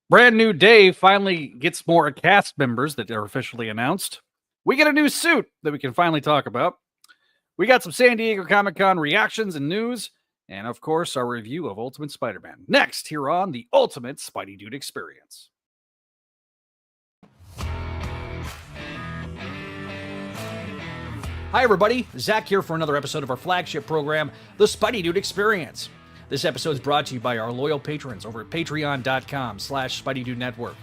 Brand new day finally gets more cast members that are officially announced. We get a new suit that we can finally talk about. We got some San Diego Comic-Con reactions and news, and of course, our review of Ultimate Spider-Man. Next, here on the Ultimate Spideydude Experience. Hi, everybody. Zach here for another episode of our flagship program, the Spideydude Experience. This episode is brought to you by our loyal patrons over at patreon.com/Spideydude Network.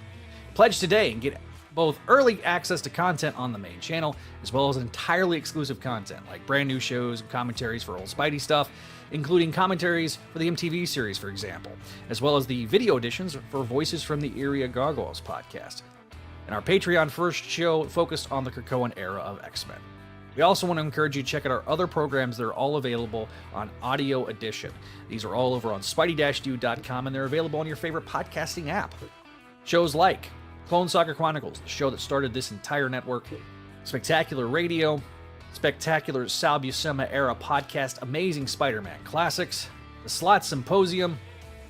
Pledge today and get both early access to content on the main channel, as well as entirely exclusive content, like brand new shows and commentaries for old Spidey stuff, including commentaries for the MTV series, for example, as well as the video editions for Voices from the Area Gargoyles podcast. And our Patreon first show focused on the Krakoan era of X-Men. We also want to encourage you to check out our other programs that are all available on Audio Edition. These are all over on Spideydude.com, and they're available on your favorite podcasting app. Shows like Clone Soccer Chronicles, the show that started this entire network, Spectacular Radio, Spectacular Sal Buscema era podcast, Amazing Spider-Man Classics, the Slot Symposium,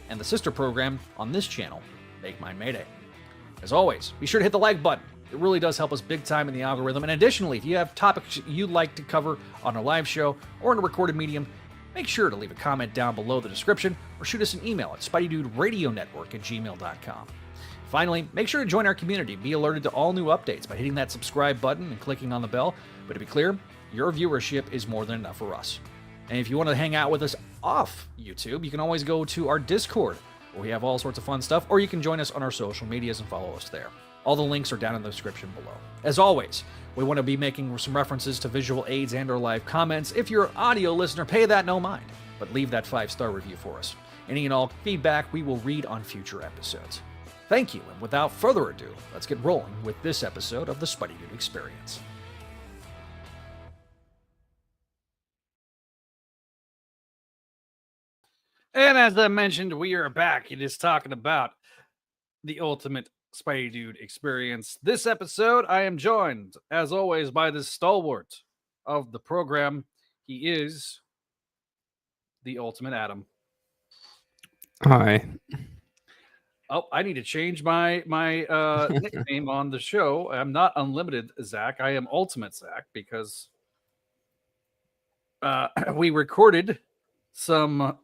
and the sister program on this channel, Make Mine Mayday. As always, be sure to hit the like button. It really does help us big time in the algorithm. And additionally, if you have topics you'd like to cover on a live show or in a recorded medium, make sure to leave a comment down below the description or shoot us an email at SpideydudeRadioNetwork@gmail.com. Finally, make sure to join our community. Be alerted to all new updates by hitting that subscribe button and clicking on the bell. But to be clear, your viewership is more than enough for us. And if you want to hang out with us off YouTube, you can always go to our Discord, where we have all sorts of fun stuff, or you can join us on our social medias and follow us there. All the links are down in the description below. As always, we want to be making some references to visual aids and or live comments. If you're an audio listener, pay that no mind, but leave that 5-star review for us. Any and all feedback we will read on future episodes. Thank you, and without further ado, let's get rolling with this episode of the Spideydude Experience. And as I mentioned, we are back. It is talking about the Ultimate Spideydude Experience. This episode, I am joined, as always, by the stalwart of the program. He is the Ultimate Adam. Hi. Oh, I need to change my nickname on the show. I'm not Unlimited Zach. I am Ultimate Zach because we recorded some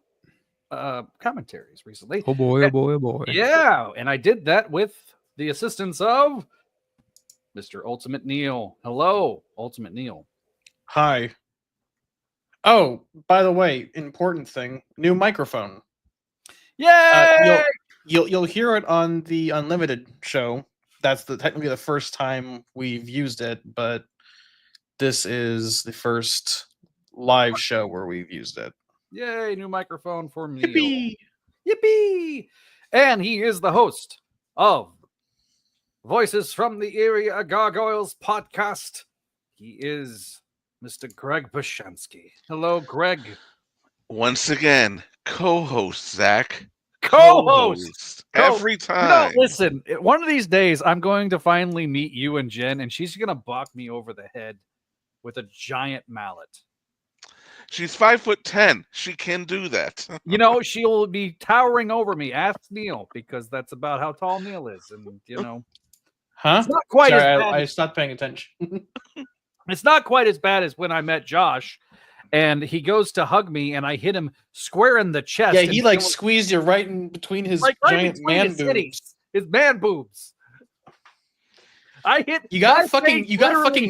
commentaries recently. Oh boy, oh boy, oh boy. Yeah, and I did that with the assistance of Mr. Ultimate Neil. Hello, Ultimate Neil. Hi. Oh, by the way, important thing, new microphone. Yay! You'll hear it on the Unlimited show. That's technically the first time we've used it, but this is the first live show where we've used it. Yay, new microphone for Neil. Yippee! Yippee! And he is the host of Voices from the Area Gargoyles podcast. He is Mr. Greg Bishansky. Hello, Greg. Once again, co-host, Zach. Co-host. Every time. Listen, one of these days, I'm going to finally meet you and Jen, and she's going to bonk me over the head with a giant mallet. She's 5'10". She can do that. You know, she'll be towering over me. Ask Neil, because that's about how tall Neil is. And, you know. Huh? It's not quite Sorry, as bad. I stopped paying attention. It's not quite as bad as when I met Josh, and he goes to hug me, and I hit him square in the chest. Yeah, he like squeezed you right in between his giant man boobs. His man boobs. I hit. You got fucking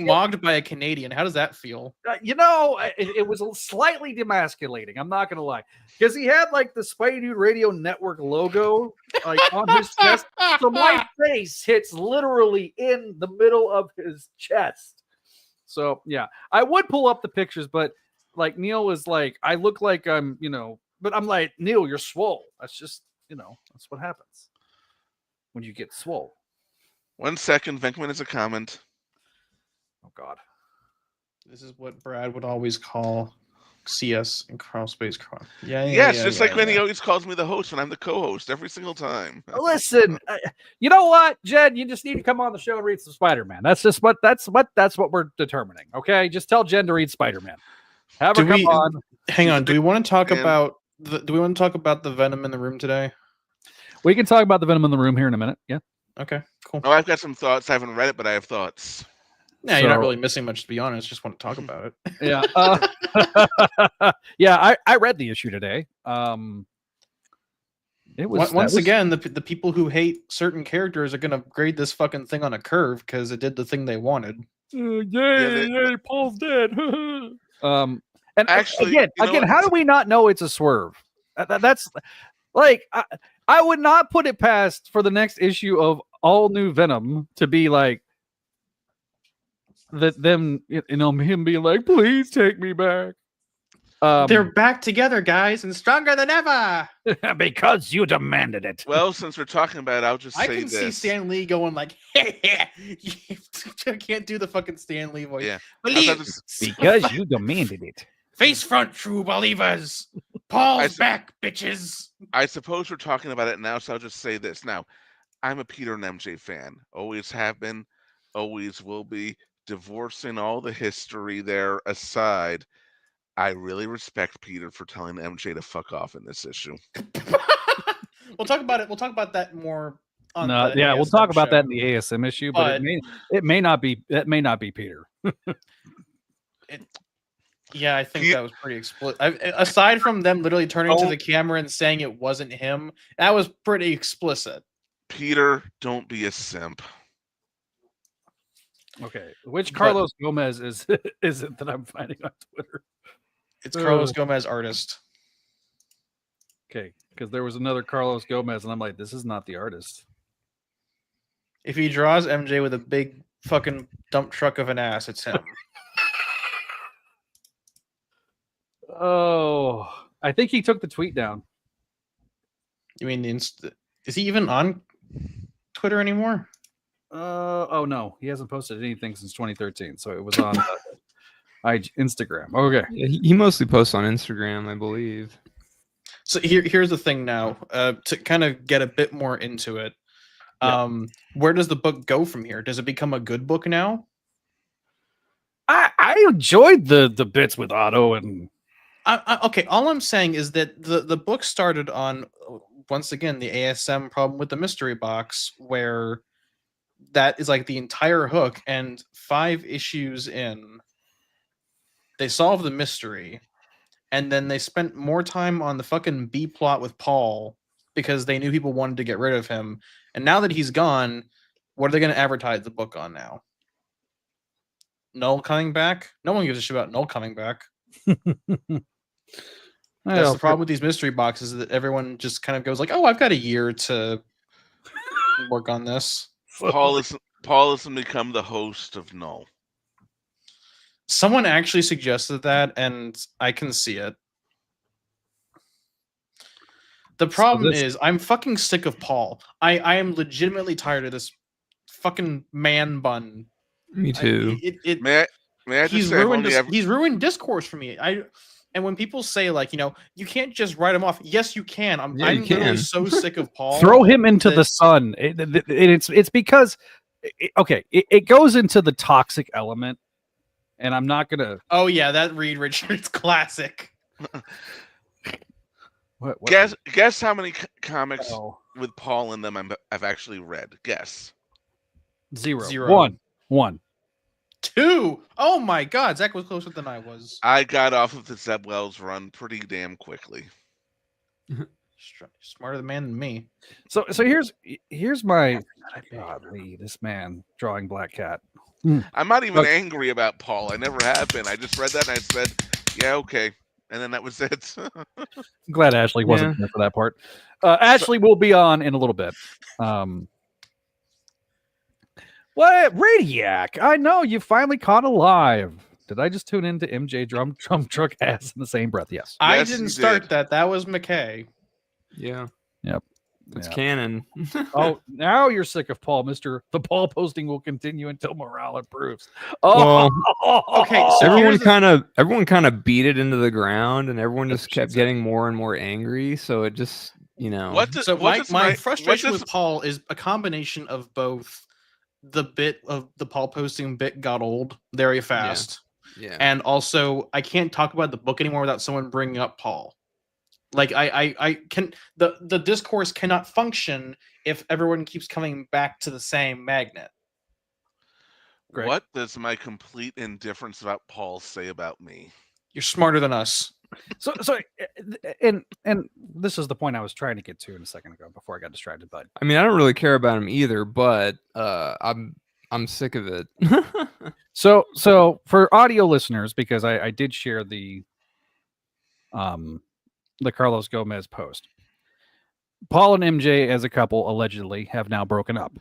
mogged by a Canadian. How does that feel? You know, it was slightly demasculating. I'm not gonna lie, because he had like the Spideydude Radio Network logo like on his chest, so my face hits literally in the middle of his chest. So yeah, I would pull up the pictures, but like Neil was like, I look like I'm, you know, but I'm like, Neil, you're swole. That's just, you know, that's what happens when you get swole. 1 second. Venkman has a comment. Oh, God. This is what Brad would always call CS in Crawl Space Crawl. Yes, just like when he always calls me the host when I'm the co-host every single time. Listen, you know what, Jed? You just need to come on the show and read some Spider-Man. That's what we're determining. Okay, just tell Jen to read Spider-Man. Have her come on. Hang on. Do we want to talk about the Venom in the room today? We can talk about the Venom in the Room here in a minute. Yeah. Okay, cool. Oh, I've got some thoughts. I haven't read it, but I have thoughts. Yeah, you're not So- really missing much, to be honest. Just want to talk about it. Yeah. Yeah, I read the issue today. It was Once again, the people who hate certain characters are going to grade this fucking thing on a curve because it did the thing they wanted. Yay, Paul's dead. And Actually, again, you know what? how do we not know it's a swerve? That's like I would not put it past for the next issue of All New Venom to be like him being like, please take me back. They're back together, guys, and stronger than ever. Because you demanded it. Well, since we're talking about it, I'll just I say can this. see Stan Lee going like, I can't do the fucking Stan Lee voice. Yeah. Believe Because you demanded it. face front, true believers. Paul's back, bitches. I suppose we're talking about it now, so I'll just say this. Now, I'm a Peter and MJ fan. Always have been, always will be. Divorcing all the history there aside, I really respect Peter for telling MJ to fuck off in this issue. We'll talk about it. We'll talk about that more on No, the yeah, we'll ASM talk about show. that in the ASM issue, but it may not be Peter. Yeah, I think that was pretty explicit. Aside from them literally turning to the camera and saying it wasn't him, that was pretty explicit. Peter, don't be a simp. Okay, which Carlos Gomez is it that I'm finding on Twitter? It's Carlos Gomez, artist. Okay, because there was another Carlos Gomez, and I'm like, this is not the artist. If he draws MJ with a big fucking dump truck of an ass, it's him. Oh, I think he took the tweet down. You mean is he even on Twitter anymore? Oh no, he hasn't posted anything since 2013, so it was on Instagram. Okay, Yeah, he mostly posts on Instagram, I believe. So here's the thing now, to kind of get a bit more into it. Where does the book go from here? Does it become a good book now? I enjoyed the bits with Otto and. Okay, all I'm saying is that the book started on, once again, the ASM problem with the mystery box, where that is like the entire hook, and 5 issues in, they solve the mystery, and then they spent more time on the fucking B plot with Paul because they knew people wanted to get rid of him, and now that he's gone, what are they going to advertise the book on now? Null coming back? No one gives a shit about Null coming back. That's the problem with these mystery boxes, that everyone just kind of goes like, "Oh, I've got a year to work on this." Paul has become the host of Null. Someone actually suggested that, and I can see it. The problem is, I'm fucking sick of Paul. I am legitimately tired of this fucking man bun. Me too. May I just He's say he's ruined discourse for me. And when people say, like, you can't just write him off. Yes, you can. I'm literally so sick of Paul. Throw him into the sun. It's because, it goes into the toxic element, and I'm not gonna. Oh yeah, that Reed Richards classic. What? Guess how many comics with Paul in them I've actually read. Guess. 0. 1. 2. Oh my God, Zach was closer than I was. I got off of the Zeb Wells run pretty damn quickly. Smarter man than me. So here's my godly, this man drawing Black Cat. I'm not even angry about Paul. I never have been. I just read that and I said, yeah, okay. And then that was it. I'm glad Ashley wasn't here for that part. Ashley will be on in a little bit. What? Radiac, I know you finally caught alive. Did I just tune into MJ drum truck ass in the same breath? Yes. I didn't start that. That was McKay. Yeah. Yep. It's canon. Oh, now you're sick of Paul, Mr. The Paul posting will continue until morale improves. Oh, well, okay. So everyone kind of beat it into the ground, and everyone just kept getting more and more angry. So it just, my frustration with Paul is a combination of both. The bit of the Paul posting bit got old very fast. Yeah. And also, I can't talk about the book anymore without someone bringing up Paul. Like I can the discourse cannot function if everyone keeps coming back to the same magnet. Greg? What does my complete indifference about Paul say about me? You're smarter than us. So and this is the point I was trying to get to in a second ago before I got distracted. But I mean, I don't really care about him either, but I'm sick of it. so for audio listeners, because I did share the Carlos Gomez post. Paul and MJ as a couple allegedly have now broken up.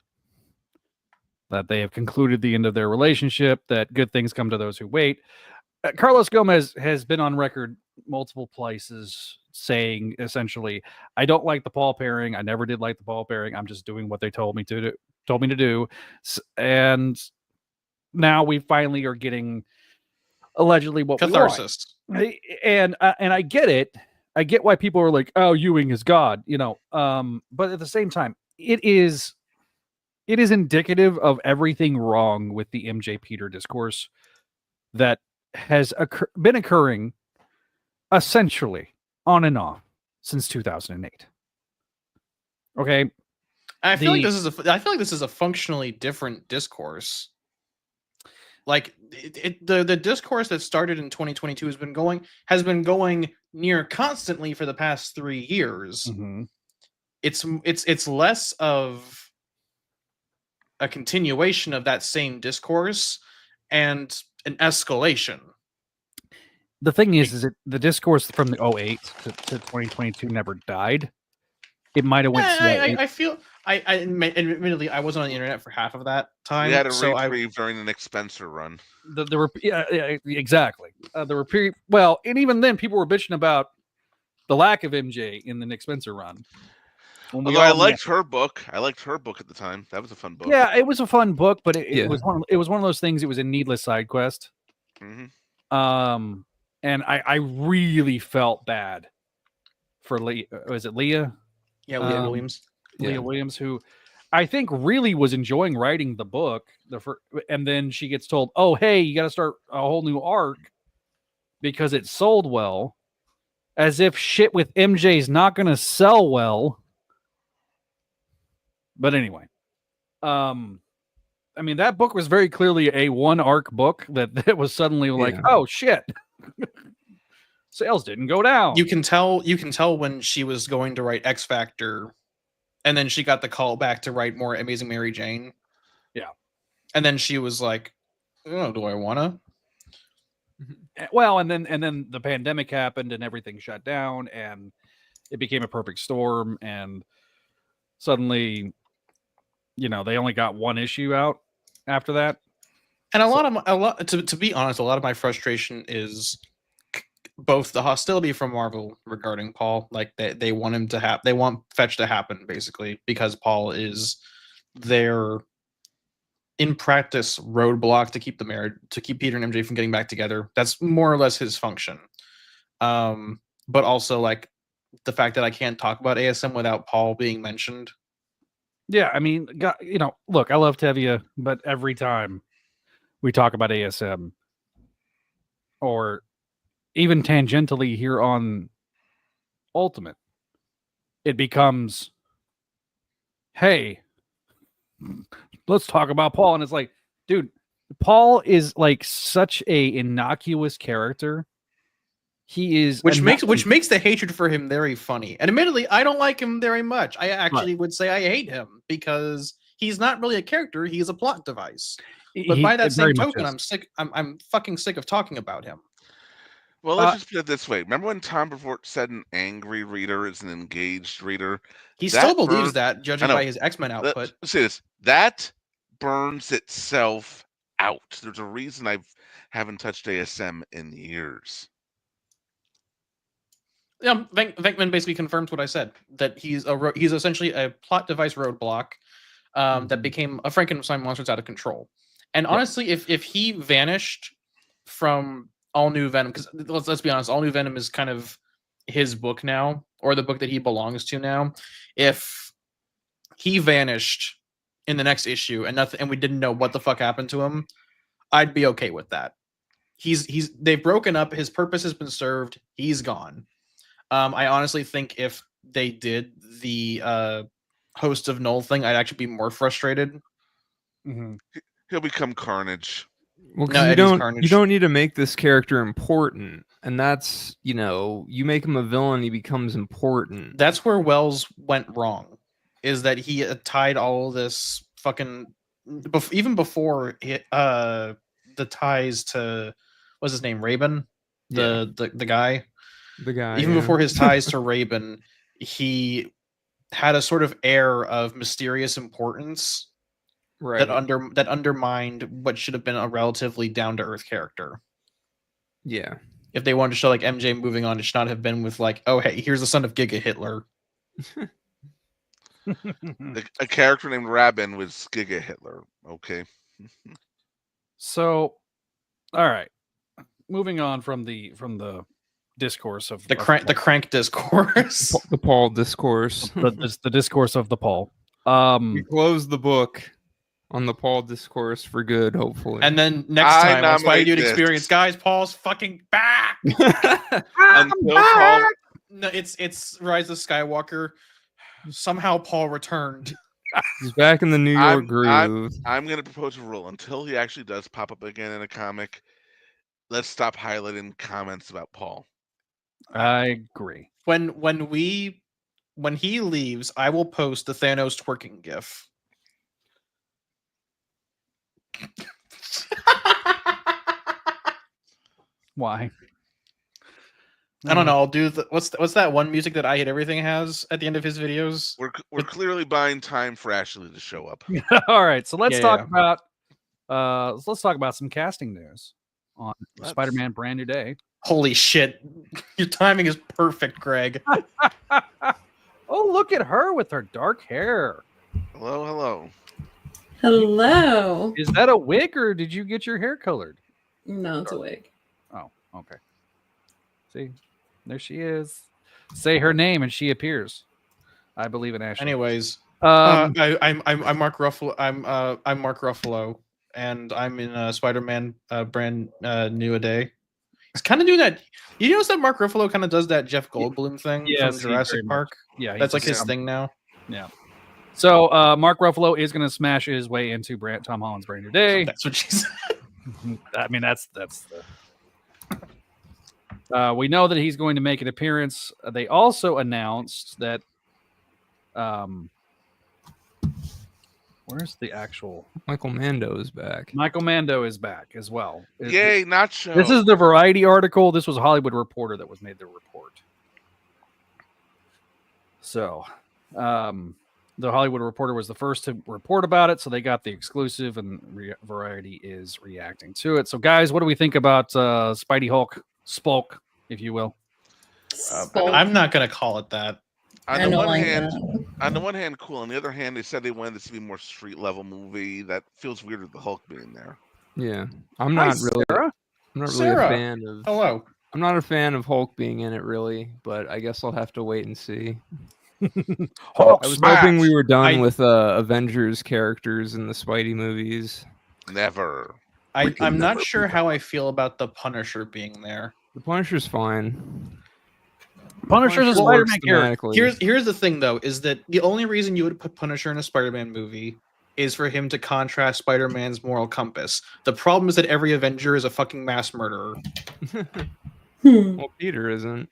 That they have concluded the end of their relationship, that good things come to those who wait. Carlos Gomez has been on record multiple places saying essentially, I don't like the Paul pairing. I never did like the Paul pairing. I'm just doing what they told me to do. And now we finally are getting allegedly what catharsis. we want. And I get it. I get why people are like, oh, Ewing is God, but at the same time, it is indicative of everything wrong with the MJ Peter discourse that has been occurring essentially on and off since 2008. Okay. I feel like this is a functionally different discourse. Like the discourse that started in 2022 has been going near constantly for the past 3 years. Mm-hmm. It's less of a continuation of that same discourse and an escalation. The thing is that the discourse from the 08 to 2022 never died. It might have went slow. Admittedly, I wasn't on the internet for half of that time. We had a reprieve during the Nick Spencer run. There were exactly. There were and even then, people were bitching about the lack of MJ in the Nick Spencer run. Although I liked her book. I liked her book at the time. That was a fun book. Yeah, it was a fun book, but it was one of those things. It was a needless side quest. Mm-hmm. And I really felt bad for Leah. Was it Leah? Yeah, Leah Williams. Leah Williams, who I think really was enjoying writing the book. And then she gets told, "Oh, hey, you got to start a whole new arc because it sold well." As if shit with MJ's not going to sell well. But anyway, I mean, that book was very clearly a one arc book that was suddenly like, oh shit, sales didn't go down. You can tell when she was going to write X Factor, and then she got the call back to write more Amazing Mary Jane. Yeah, and then she was like, "Oh, do I wanna?" Well, and then the pandemic happened, and everything shut down, and it became a perfect storm, and suddenly, they only got one issue out after that. And to be honest, a lot of my frustration is both the hostility from Marvel regarding Paul, like they want him to they want Fetch to happen basically because Paul is their in practice roadblock to keep Peter and MJ from getting back together. That's more or less his function. But also like the fact that I can't talk about ASM without Paul being mentioned. Yeah, I mean, look, I love Tevye, but every time we talk about ASM, or even tangentially here on Ultimate, it becomes, hey, let's talk about Paul. And it's like, dude, Paul is like such a innocuous character. He is, which makes the hatred for him very funny. And admittedly, I don't like him very much. I actually would say I hate him because he's not really a character; he's a plot device. But by that same token, I'm sick. I'm fucking sick of talking about him. Well, let's just put it this way. Remember when Tom Brevoort said an angry reader is an engaged reader? He still believes that, judging by his X-Men output. Let's say this. That burns itself out. There's a reason I haven't touched ASM in years. Yeah, Venkman basically confirms what I said, that he's essentially a plot device roadblock that became a Frankenstein monster's out of control. And honestly, if he vanished from All New Venom, because let's be honest, All New Venom is kind of his book now, or the book that he belongs to now. If he vanished in the next issue and we didn't know what the fuck happened to him, I'd be okay with that. They've broken up. His purpose has been served. He's gone. I honestly think if they did the host of Null thing, I'd actually be more frustrated. Mm-hmm. He'll become Carnage. Well, No, because you Eddie's don't Carnage. need to make this character important, and that's you make him a villain, he becomes important. That's where Wells went wrong, is that he tied all this fucking even before the ties to what's his name, Raven, the guy. The guy. Even yeah. before his ties to Raven, he had a sort of air of mysterious importance right. that undermined what should have been a relatively down to earth character. Yeah. If they wanted to show like MJ moving on, it should not have been with like, oh hey, here's the son of Giga Hitler. A character named Rabin was Giga Hitler. Okay. So, all right. Moving on from the discourse of The crank discourse. The Paul discourse. the discourse of the Paul. We close the book on the Paul discourse for good, hopefully. And then next I time on nominate Spideydude this. Experience, guys, Paul's fucking back. Until Paul, No, it's Rise of Skywalker. Somehow Paul returned. He's back in the New York groove. I'm going to propose a rule. Until he actually does pop up again in a comic, let's stop highlighting comments about Paul. I agree. When he leaves, I will post the Thanos twerking gif. Why? I don't know. I'll do the what's that one music that I Hit Everything has at the end of his videos? We're clearly buying time for Ashley to show up. All right, so let's Yeah, talk yeah. about let's talk about some casting news on Let's. Spider-Man Brand New Day. Holy shit. Your timing is perfect, Greg. Oh, look at her with her dark hair. Hello, hello. Hello. Is that a wig or did you get your hair colored? No, it's a wig. Oh, okay. See, there she is. Say her name and she appears. I believe in Ashley. Anyways, Um, I'm Mark Ruffalo. I'm Mark Ruffalo, and I'm in Spider-Man Brand New A Day. He's kind of doing that. You notice that Mark Ruffalo kind of does that Jeff Goldblum thing Yes, from he Jurassic very much- Park. yeah, That's like he's- his thing now. Yeah. So Mark Ruffalo is going to smash his way into Tom Holland's Brand New Day. That's what she said. I mean, that's the. We know that he's going to make an appearance. They also announced that. Where's the actual? Michael Mando is back. Michael Mando is back as well. Yay, Nacho. This is the Variety article. This was a Hollywood Reporter that was made the report. So, the Hollywood Reporter was the first to report about it, so they got the exclusive, and Variety is reacting to it. So, guys, what do we think about Spidey Hulk, Spulk, if you will? I'm not gonna call it that. On I the don't one like hand, that. on the one hand, cool. On the other hand, they said they wanted this to be more street level movie. That feels weird with the Hulk being there. Yeah, I'm not really. Sarah? I'm not really Sarah. a fan of. Hello. I'm not a fan of Hulk being in it, really. But I guess I'll have to wait and see. Hulk I was smash. hoping we were done I- with Avengers characters in the Spidey movies. Never. I'm not sure how I feel about the Punisher being there. The Punisher's fine. Punisher's a Punisher works Spider-Man character. thematically. Here's the thing though, is that the only reason you would put Punisher in a Spider-Man movie is for him to contrast Spider-Man's moral compass. The problem is that every Avenger is a fucking mass murderer. Well, Peter isn't.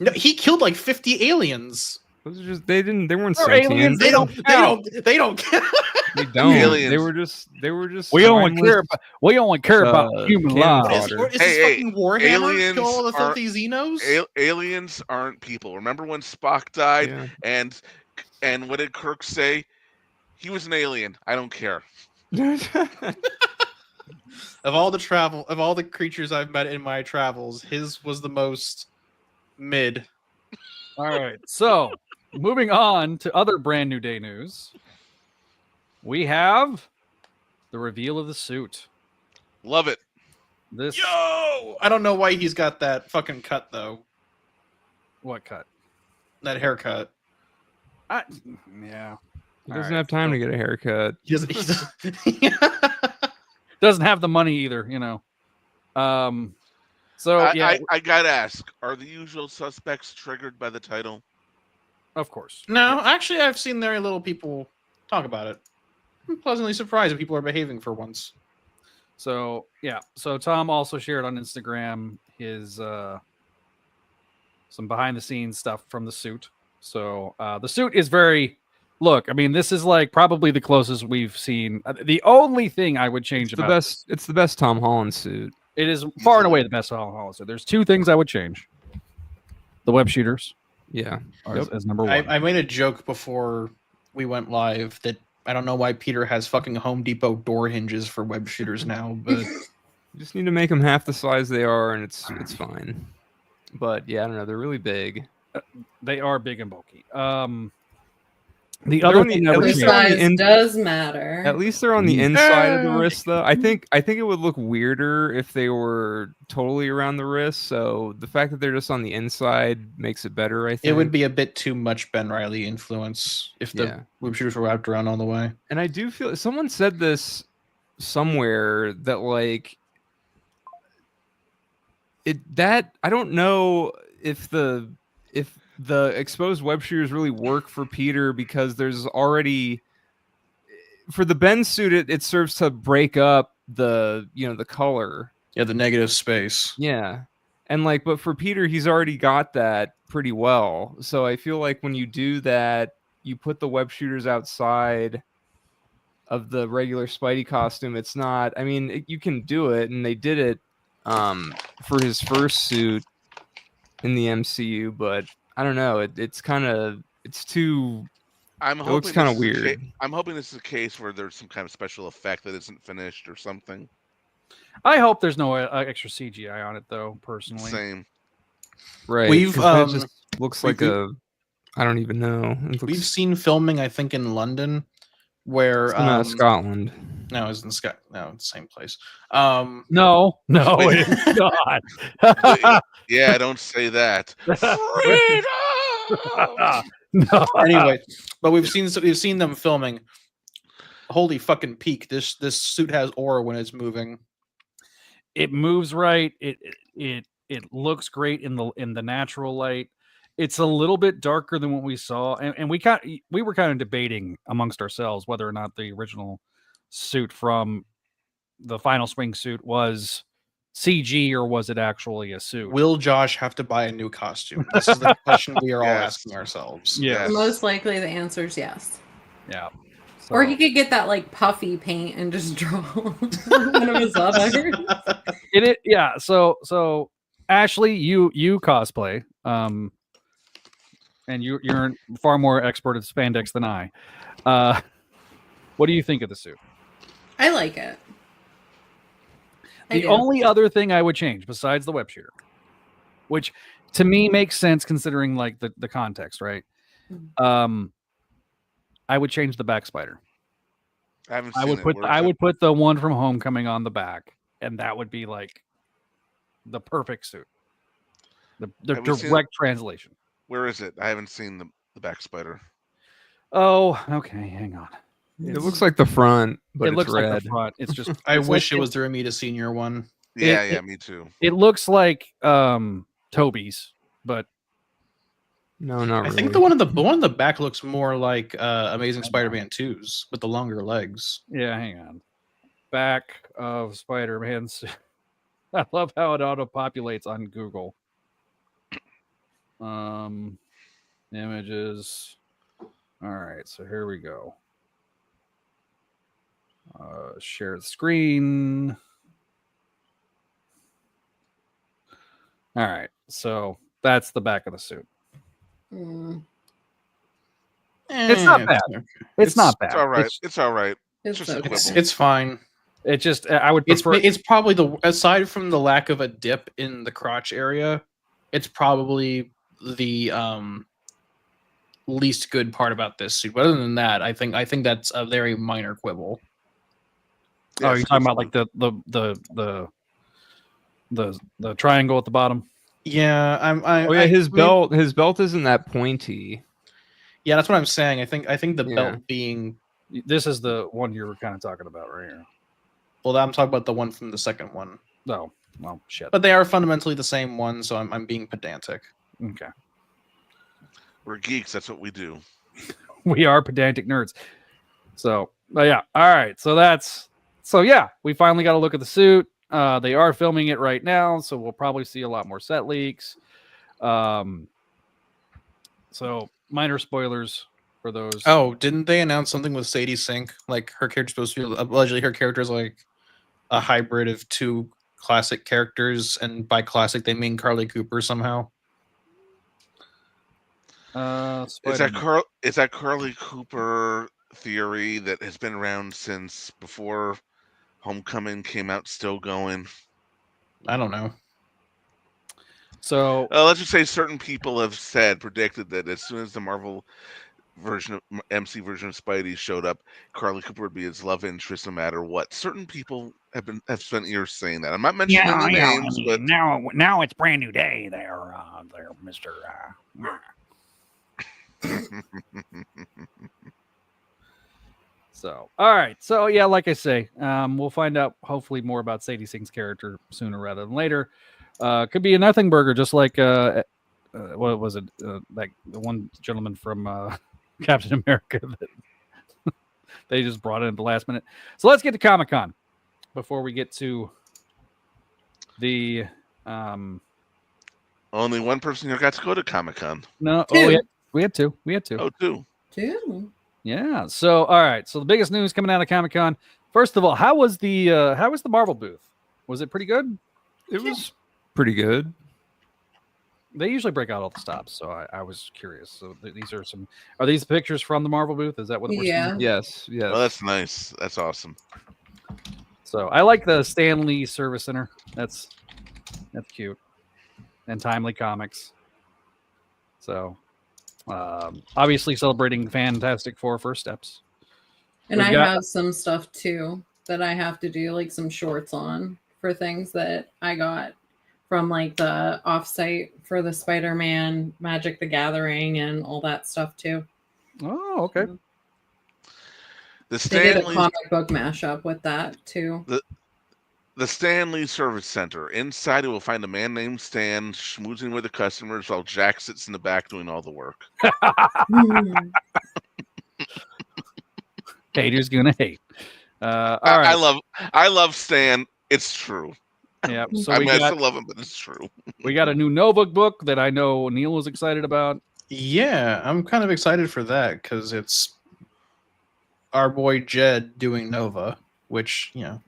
No, he killed like 50 aliens. Those are just they weren't They're sentient. aliens. They don't They don't They don't. Aliens. They were just. We only mindless- care about human cannon lives. fodder. Is this Hey, fucking Warhammer? aliens Kill all the are- filthy Xenos? Aliens aren't people. Remember when Spock died? Yeah. And what did Kirk say? He was an alien. I don't care. Of all the creatures I've met in my travels, his was the most mid. All right. So, moving on to other Brand New Day news, we have the reveal of the suit. Love it. This Yo! I don't know why he's got that fucking cut though. what cut? That haircut. Yeah. He doesn't have time to get a haircut. He doesn't. Doesn't have the money either, you know. So yeah, I gotta ask: are the usual suspects triggered by the title? of course. No, actually, I've seen very little people talk about it. I'm pleasantly surprised that people are behaving for once. So yeah, so Tom also shared on Instagram his some behind the scenes stuff from the suit. So the suit is very look. I mean, this is like probably the closest we've seen. The only thing I would change It's the about best. It's the best Tom Holland suit. it is far and away the best Tom Holland suit. There's two things I would change: the web shooters Yeah. as number one. I made a joke before we went live that I don't know why Peter has fucking Home Depot door hinges for web shooters now, but You just need to make them half the size they are, and it's fine. But yeah, I don't know. They're really big. They are big and bulky. The They're other only- thing I at would least The they're on change, the size in- does matter. At least they're on the inside of the wrist, though. I think it would look weirder if they were totally around the wrist. So the fact that they're just on the inside makes it better. I think it would be a bit too much Ben Reilly influence if the Yeah. web shooters were wrapped around all the way. And I do feel someone said this somewhere that like I don't know if the exposed web shooters really work for Peter because there's already for the Ben suit it serves to break up the color. Yeah, the negative space. Yeah. And like but for Peter he's already got that pretty well. So I feel like when you do that you put the web shooters outside of the regular Spidey costume. It's not I mean you can do it and they did it for his first suit in the MCU, but I don't know. It's too. It looks kind of weird. I'm hoping this is a case where there's some kind of special effect that isn't finished or something. I hope there's no extra CGI on it, though. Personally, Same. Right. We've, 'cause it just looks like we've- a. I don't even know. We've seen filming, I think, in London, where Scotland. no, it's in Scott. No, it's the same place. no, Wait. it's not. Yeah, don't say that. No. Anyway, but we've seen them filming. Holy fucking peak! This suit has aura when it's moving. It moves right. It looks great in the natural light. It's a little bit darker than what we saw, and we were kind of debating amongst ourselves whether or not the original suit from the final swing suit was CG or was it actually a suit? Will Josh have to buy a new costume? This is the question we are all Yes. asking ourselves. Yes. Most likely the answer is yes. Yeah. Or So- he could get that like puffy paint and just draw one of his others. Yeah. So Ashley, you cosplay, and you're far more expert at spandex than I. What do you think of the suit? I like it. I The do. only other thing I would change besides the web shooter, which to me makes sense considering like the context, right? I would change the back spider. I haven't I seen would it. put Where is I it? would put the one from Homecoming on the back, and that would be like the perfect suit. The Have we seen it? direct translation. Where is it? I haven't seen the back spider. Oh, okay, hang on. It looks like the front, but It it's looks red. like the front. It's just I it's wish like- it was the Ramita Senior one. Yeah, It- me too. It looks like Toby's, but No, not I really. think the one in the back looks more like Amazing Spider-Man 2's with the longer legs. yeah, hang on. Back of Spider-Man suit. I love how it auto populates on Google. Images. All right, so here we go. Share the screen. All right, so that's the back of the suit. Mm, It's not bad. okay. It's not bad. It's all right. It's, It's all right. it's Just a okay. quibble. It's fine. it just I would prefer. It's probably aside from the lack of a dip in the crotch area, it's probably the least good part about this suit. But other than that, I think that's a very minor quibble. Oh, Yes, you're talking it's about like the triangle at the bottom. Yeah, Oh yeah, his belt isn't that pointy. Yeah, that's what I'm saying. I think the Yeah. belt being This is the one you were kind of talking about right here. well, I'm talking about the one from the second one. No, Well, shit. But they are fundamentally the same one, so I'm being pedantic. Okay. We're geeks. That's what we do. We are pedantic nerds. So, but yeah. All right. So yeah, we finally got a look at the suit. They are filming it right now, so we'll probably see a lot more set leaks. So minor spoilers for those. Oh, didn't they announce something with Sadie Sink? Like her character's supposed to be allegedly her character is like a hybrid of two classic characters, and by classic they mean Carly Cooper somehow. Is that Carly Cooper theory that has been around since before Homecoming came out, still going? I don't know. So let's just say certain people have predicted that as soon as the Marvel version, MC version of Spidey showed up, Carly Cooper would be his love interest no matter what. Certain people have spent years saying that. I'm not mentioning any names, but now it's brand new day there, Mr. So, all right. So, yeah, like I say, we'll find out hopefully more about Sadie Sink's character sooner rather than later. Could be a nothing burger, just like what was it? Like the one gentleman from Captain America that they just brought in at the last minute. So let's get to Comic-Con before we get to the. Only one person here got to go to Comic-Con. No, we had two. Oh, two. Two. Yeah. So, all right. So the biggest news coming out of Comic-Con. First of all, how was the Marvel booth? Was it pretty good? It was pretty good. They usually break out all the stops, so I was curious. So are these pictures from the Marvel booth? Is that what we're seeing? Yes. Well, that's nice. That's awesome. So I like the Stan Lee Service Center. That's cute. And Timely Comics. So obviously celebrating Fantastic Four first steps. And I have some stuff too that I have to do, like some shorts on for things that I got from like the offsite for the Spider-Man, Magic the Gathering, and all that stuff too. Oh, okay. They did a comic book mashup with that too. The Stan Lee Service Center. Inside, you will find a man named Stan schmoozing with the customers while Jack sits in the back doing all the work. Haters gonna hate. All right. I love Stan. It's true. Yeah. So I still love him, but it's true. We got a new Nova book that I know Neil was excited about. Yeah, I'm kind of excited for that because it's our boy Jed doing Nova, which, you know,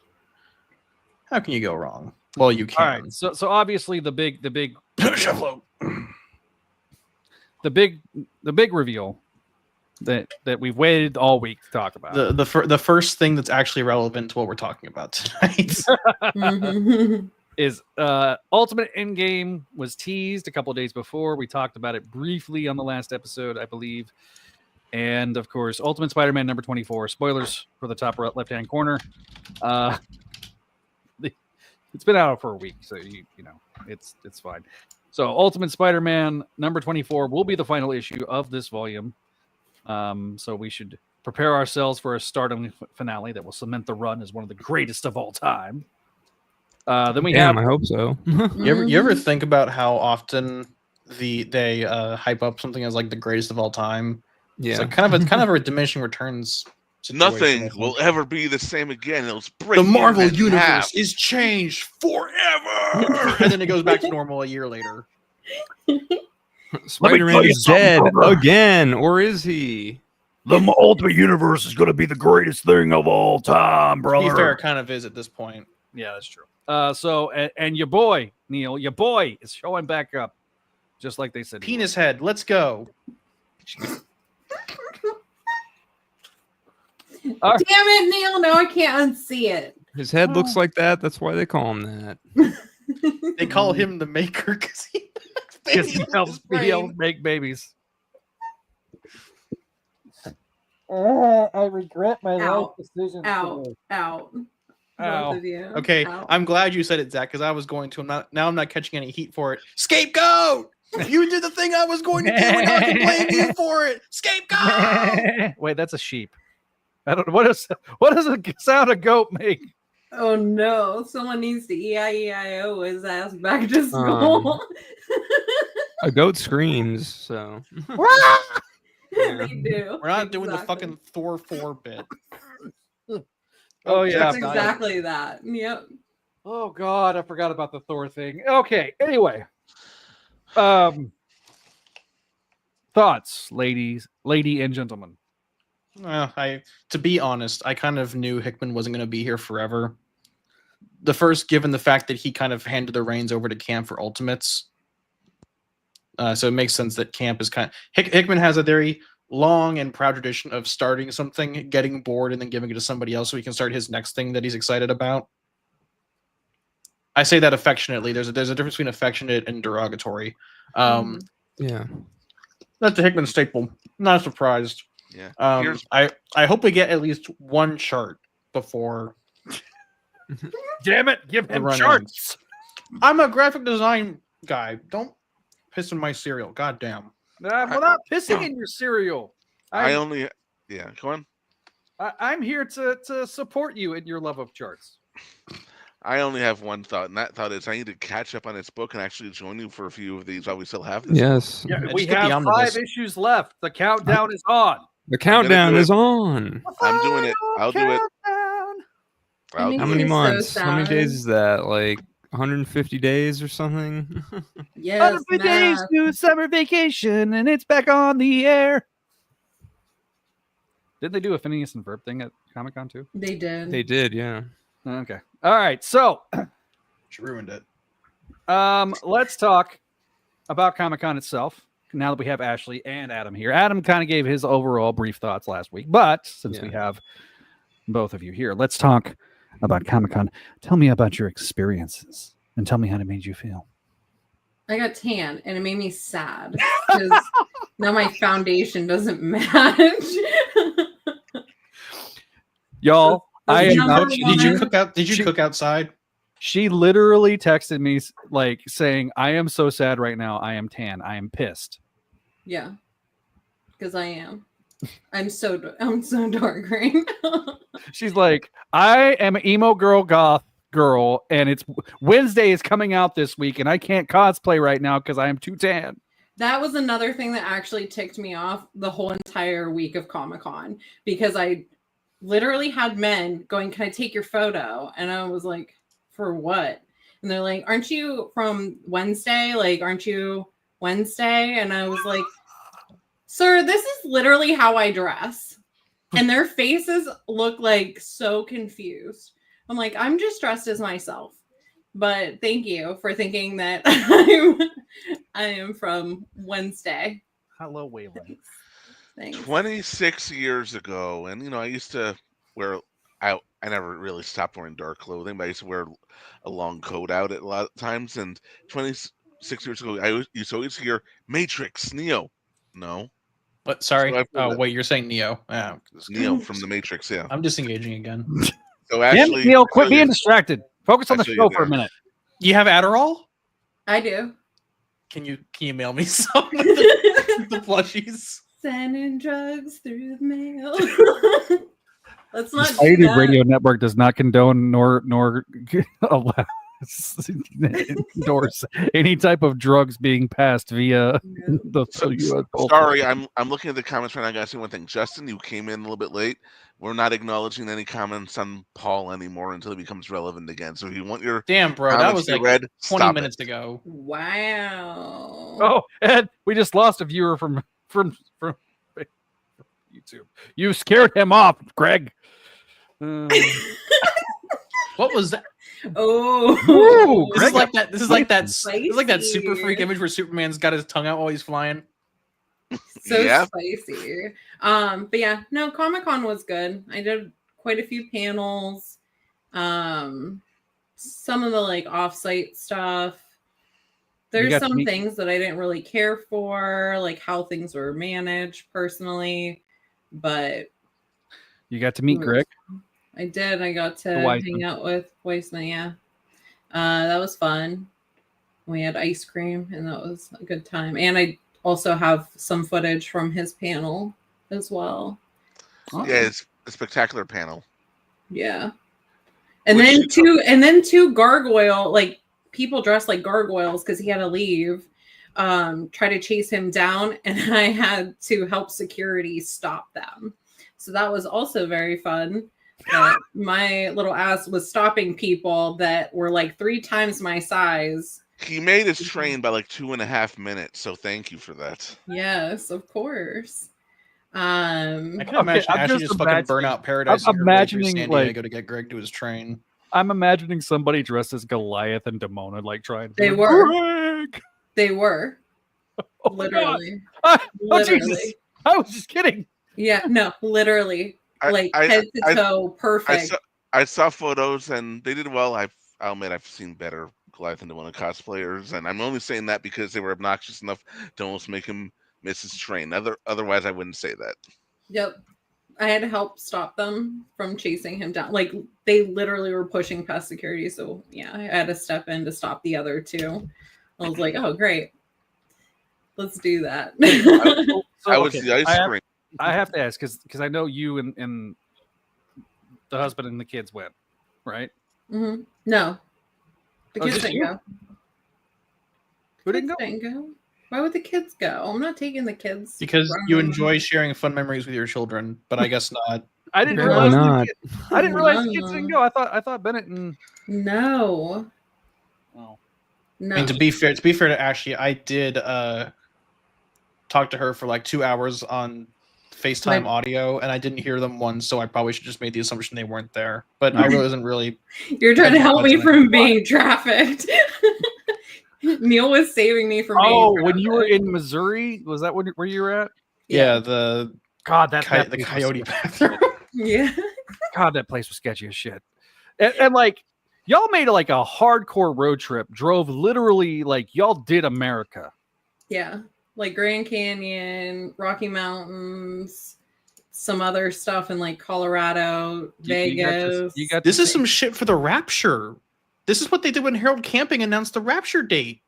how can you go wrong? Well, you can. All right. So obviously the big the big reveal that we've waited all week to talk about. The first thing that's actually relevant to what we're talking about tonight is Ultimate Endgame was teased a couple of days before. We talked about it briefly on the last episode, I believe. And of course, Ultimate Spider-Man number 24. Spoilers for the top left-hand corner. It's been out for a week, so you know it's fine. So Ultimate Spider-Man number 24 will be the final issue of this volume. So we should prepare ourselves for a startling finale that will cement the run as one of the greatest of all time. Then we have. I hope so. You ever think about how often they hype up something as like the greatest of all time? Yeah, it's like kind of a diminishing returns. Nothing will ever be the same again. It'll break the Marvel universe is changed forever, and then it goes back to normal a year later. Spider-Man is dead again, or is he? The Ultimate Universe is going to be the greatest thing of all time, brother. To be fair, it kind of is at this point. Yeah, that's true. So your boy Neil, your boy is showing back up, just like they said. Penis head, let's go. Damn it, Neil! Now I can't unsee it. His head looks like that. That's why they call him that. They call him the maker because he helps make babies. I regret my life decision. Out. Both of you. Okay, Out. I'm glad you said it, Zach, because I was going to. I'm not catching any heat for it. Scapegoat! You did the thing I was going to do, and now I can blame you for it. Scapegoat! Wait, that's a sheep. I don't know what does a sound a goat make? Oh no! Someone needs to EIEIO his ass back to school. A goat screams, so They do. We're not doing the Exactly. fucking Thor 4 bit. Oh yeah. That's exactly that. Yep. Oh God, I forgot about the Thor thing. Okay. Anyway, thoughts, lady and gentlemen. To be honest, I kind of knew Hickman wasn't going to be here forever. Given the fact that he kind of handed the reins over to Camp for Ultimates. So it makes sense that Camp is Hickman has a very long and proud tradition of starting something, getting bored, and then giving it to somebody else so he can start his next thing that he's excited about. I say that affectionately. There's a difference between affectionate and derogatory. yeah. That's a Hickman staple. Not surprised. Yeah. I hope we get at least one chart before. Damn it! Give him run charts. I'm a graphic design guy. Don't piss in my cereal. God damn. I'm not pissing in your cereal. Go on. I'm here to support you in your love of charts. I only have one thought, and that thought is I need to catch up on this book and actually join you for a few of these while we still have this. Yes. Yeah, Yeah, we just get the have omnibus. 5 issues left. The countdown is on. The countdown do is it. on. I'm doing it. I'll do it. It makes How many me so months? How many sad. days is that? Like 150 days or something? Yes. 100 days math. to summer vacation, and it's back on the air. Did they do a Phineas and Ferb thing at Comic-Con too? They did. They did, yeah. Okay. All right. So, She ruined it. let's talk about Comic-Con itself. Now that we have Ashley and Adam here, Adam kind of gave his overall brief thoughts last week, but since we have both of you here, let's talk about Comic-Con. Tell me about your experiences and tell me how it made you feel. I got tan and it made me sad because now my foundation doesn't match. Y'all, Did you cook outside? She literally texted me like saying, "I am so sad right now. I am tan. I am pissed." Yeah, because I am. I'm so dark green. She's like, "I am an emo girl, goth girl, and it's Wednesday is coming out this week, and I can't cosplay right now because I am too tan." That was another thing that actually ticked me off the whole entire week of Comic-Con because I literally had men going, "Can I take your photo?" And I was like, "For what?" And they're like, "Aren't you from Wednesday? Like, aren't you Wednesday?" And I was like, "Sir, this is literally how I dress." And their faces look like so confused. I'm like, I'm just dressed as myself. But thank you for thinking that I am from Wednesday. Hello, Waylon. Thanks. 26 years ago, and I used to wear I never really stopped wearing dark clothing, but I used to wear a long coat out at a lot of times. And 26 years ago, I used to always hear Matrix, Neo. No. What? Sorry. So Wait, you're saying Neo? Neo from the Matrix, yeah. I'm disengaging again. So actually, Damn it, Neil, quit being distracted. Focus on the show for a minute. You have Adderall? I do. Can you mail me some of the plushies? Sending drugs through the mail. Let's not do Spideydude that. Radio Network does not condone nor allow endorse any type of drugs being passed via the US postal. Sorry, I'm looking at the comments right now. I gotta say one thing. Justin, you came in a little bit late. We're not acknowledging any comments on Paul anymore until it becomes relevant again. So if you want your Damn, bro, that comments was to like be read, 20 stop minutes it. ago. Wow. Oh, Ed, we just lost a viewer from YouTube. You scared him off, Greg. What was that? Oh. Ooh, This is Greg, like that Spicy. super freak image where Superman's got his tongue out while he's flying. So Yeah. spicy. But yeah, no, Comic-Con was good. I did quite a few panels. Some of the like off-site stuff. There's got to some meet- things that I didn't really care for, like how things were managed personally. But you got to meet Greg. I did. I got to Weissman. hang out with Weissman, yeah. That was fun. We had ice cream, and that was a good time. And I also have some footage from his panel as well. Oh. Yeah, it's a spectacular panel. Yeah. And then two gargoyle, like people dressed like gargoyles because he had to leave, try to chase him down, and I had to help security stop them. So that was also very fun. My little ass was stopping people that were like 3 times my size. He made his train by like 2.5 minutes, so thank you for that. Yes, of course. I can imagine Ashley just fucking Burnout Paradise. I'm imagining San Diego to get Greg to his train. I'm imagining somebody dressed as Goliath and Demona, like trying. They were. Greg! They were. Oh, literally. Literally. Jesus! I was just kidding. Yeah, no, literally, like head to toe, perfect. I saw photos and they did well. I'll admit I've seen better Goliath and Demona cosplayers, and I'm only saying that because they were obnoxious enough to almost make him miss his train. Otherwise, I wouldn't say that. Yep. I had to help stop them from chasing him down. Like, they literally were pushing past security. So, yeah, I had to step in to stop the other two. I was like, oh, great. Let's do that. I was the ice cream. I have to ask, because I know you and the husband and the kids went, right? Mm-hmm. No. The kids didn't go. Who didn't go? Why would the kids go? I'm not taking the kids. Because you enjoy sharing fun memories with your children, but I guess not. I didn't realize. I didn't realize the kids didn't go. I thought Bennett and. No. Oh. No. I mean, to be fair to Ashley, I did talk to her for like 2 hours on FaceTime audio, and I didn't hear them once, so I probably should just made the assumption they weren't there. But I wasn't really. You're trying to help me from being trafficked. Neil was saving me from. Oh, when you were in Missouri, was that where you were at? Yeah, the the coyote bathroom. Yeah. God, that place was sketchy as shit. And like, y'all made like a hardcore road trip. Drove literally like y'all did America. Yeah, like Grand Canyon, Rocky Mountains, some other stuff in like Colorado, Vegas. This is some shit for the Rapture. This is what they did when Harold Camping announced the Rapture date.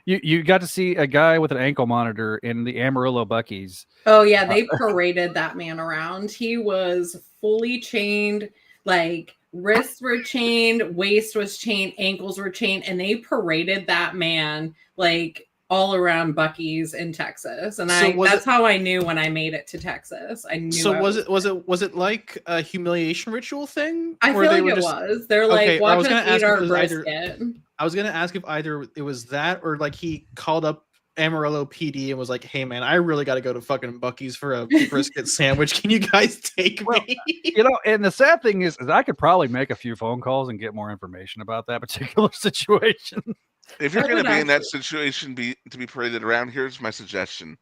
You got to see a guy with an ankle monitor in the Amarillo Buc-ee's. Oh yeah, they paraded that man around. He was fully chained, like wrists were chained, waist was chained, ankles were chained, and they paraded that man like all around Buc-ee's in Texas. And that's how I knew when I made it to Texas. I knew. So was it like a humiliation ritual thing? I feel like it was. They're like, watch us eat our brisket. I was gonna ask if either it was that or like he called up Amarillo PD and was like, "Hey man, I really got to go to fucking Buc-ee's for a brisket sandwich. Can you guys take me?" You know, and the sad thing is I could probably make a few phone calls and get more information about that particular situation. If you're going to be in that situation, to be paraded around, here's my suggestion: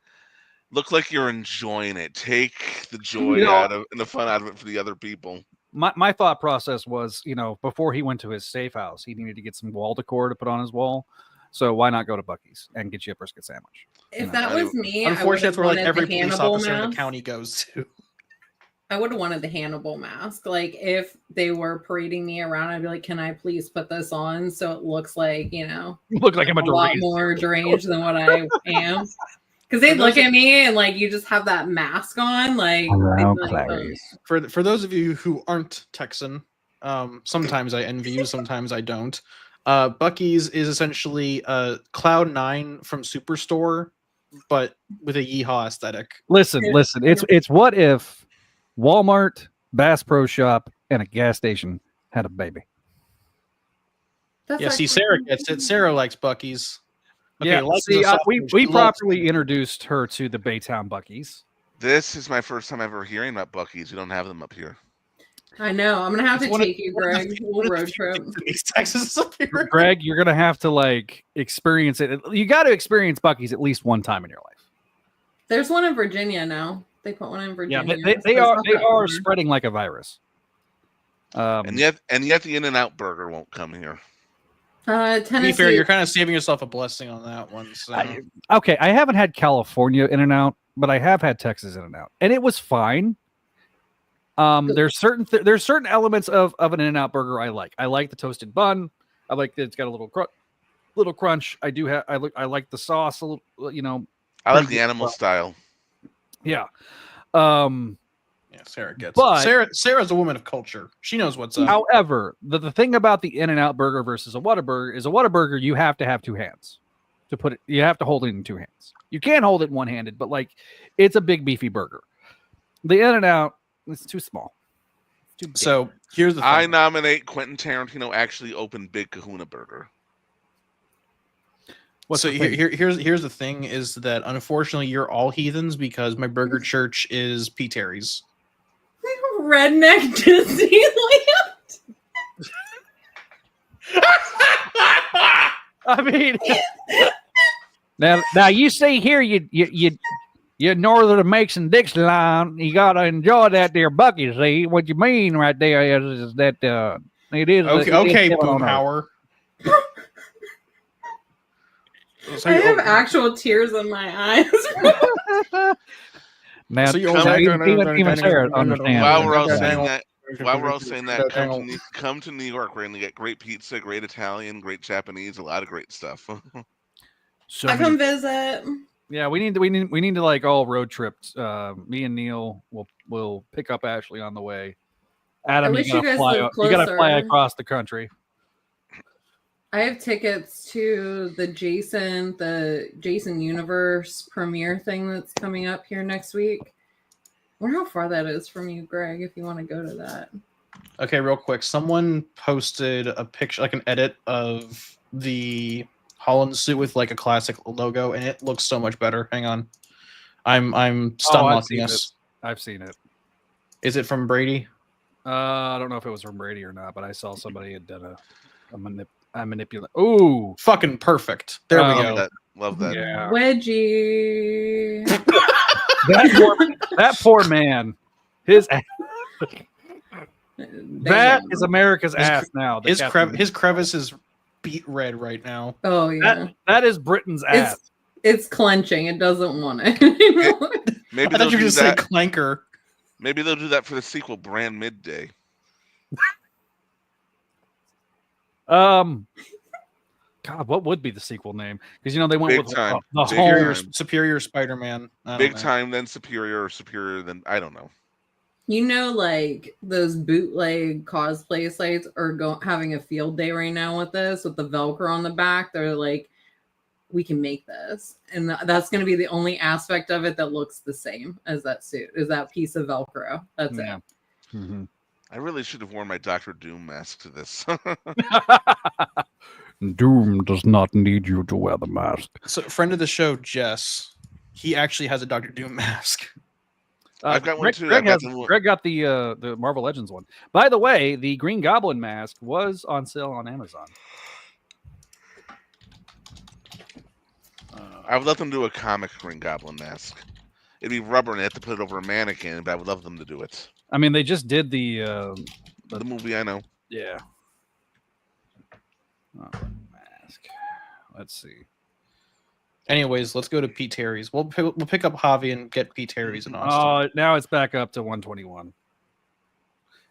look like you're enjoying it. Take the joy out of and the fun out of it for the other people. My thought process was, before he went to his safe house, he needed to get some wall decor to put on his wall. So why not go to Buc-ee's and get you a brisket sandwich? If that was me, unfortunately, that's where like every police officer in the county goes to. I would have wanted the Hannibal mask. Like if they were parading me around, I'd be like, "Can I please put this on so it looks like look like I'm a lot more deranged than what I am?" Because they look at me and like you just have that mask on, like. For those of you who aren't Texan, sometimes I envy you, sometimes I don't. Buc-ee's is essentially Cloud9 from Superstore, but with a yeehaw aesthetic. Listen. It's what if Walmart, Bass Pro Shop, and a gas station had a baby. See, Sarah gets it. Sarah likes Buc-ee's. Okay, we properly introduced her to the Baytown Buc-ee's. This is my first time ever hearing about Buc-ee's. We don't have them up here. I know. I'm gonna have to take you, Greg. We'll road trip. Texas up here. Greg, you're gonna have to like experience it. You got to experience Buc-ee's at least one time in your life. There's one in Virginia now. They put one in Virginia. Yeah, they are spreading like a virus. And yet the In-N-Out burger won't come here. Tennessee. To be fair, you're kind of saving yourself a blessing on that one. So. I haven't had California In-N-Out, but I have had Texas In-N-Out, and it was fine. There's certain elements of an In-N-Out burger I like. I like the toasted bun. I like that it's got a little crunch. I like the sauce a little. I like the animal style. Yeah. Yeah, Sarah gets But- it. Sarah's a woman of culture. She knows what's up. However, the thing about the In-N-Out burger versus a Whataburger is a Whataburger you have to have two hands to put it. You have to hold it in two hands. You can't hold it one-handed, but like it's a big beefy burger. The In-N-Out is too small. It's too big. So here's the thing. I nominate Quentin Tarantino actually open Big Kahuna Burger. So here's the thing is that unfortunately you're all heathens because my burger church is P. Terry's. Redneck Disneyland. I mean, now you see here, you northern makes and Dixieland, you gotta enjoy that there bucket. See what you mean right there is that it is okay, Boomhauer. I have actual tears in my eyes. Now, So you even Sarah understands. While we're all Yeah. saying that, come to New York. We're gonna get great pizza, great Italian, great Japanese, a lot of great stuff. So I come visit. yeah, we need to like all road trips. Me and Neil will pick up Ashley on the way. Adam, I wish you you gotta guys fly. lived You gotta fly closer. across the country. I have tickets to the Jason Universe premiere thing that's coming up here next week. I wonder how far that is from you, Greg, if you want to go to that. Okay, real quick. Someone posted a picture, like an edit of the Holland suit with like a classic logo, and it looks so much better. Hang on. I'm stun I've locking seen us. I've seen it. Is it from Brady? I don't know if it was from Brady or not, but I saw somebody had done a manipulate. Ooh, Fucking perfect. There we Oh, go. Love that. yeah. Wedgie. That poor man. His that is America's His- ass now. the His Captain. crevice is beet red right now. Oh yeah. That is Britain's ass. It's clenching. It doesn't want it. Maybe I they'll thought you were do going to say that. clanker. Maybe they'll do that for the sequel, Brand Midday. God, what would be the sequel name? Because they went Big with Time. the Big whole. Time. Superior Spider-Man. I don't Big know. Time, then Superior, or Superior, then I don't know. Like those bootleg cosplay sites are having a field day right now with this, with the Velcro on the back. They're like, we can make this, and that's going to be the only aspect of it that looks the same as that suit. Is that piece of Velcro? That's Yeah. it. Mm-hmm. I really should have worn my Doctor Doom mask to this. Doom does not need you to wear the mask. So, friend of the show, Jess, he actually has a Dr. Doom mask. I've got one Greg, too. Greg, I've got has, the- Greg got the Marvel Legends one. By the way, the Green Goblin mask was on sale on Amazon. I would let them do a comic Green Goblin mask. It'd be rubber and they have to put it over a mannequin, but I would love them to do it. I mean, they just did the The movie, I know. yeah. Oh, mask. Let's see. Anyways, let's go to Pete Terry's. We'll pick up Javi and get Pete Terry's in Austin. Oh, now it's back up to 121.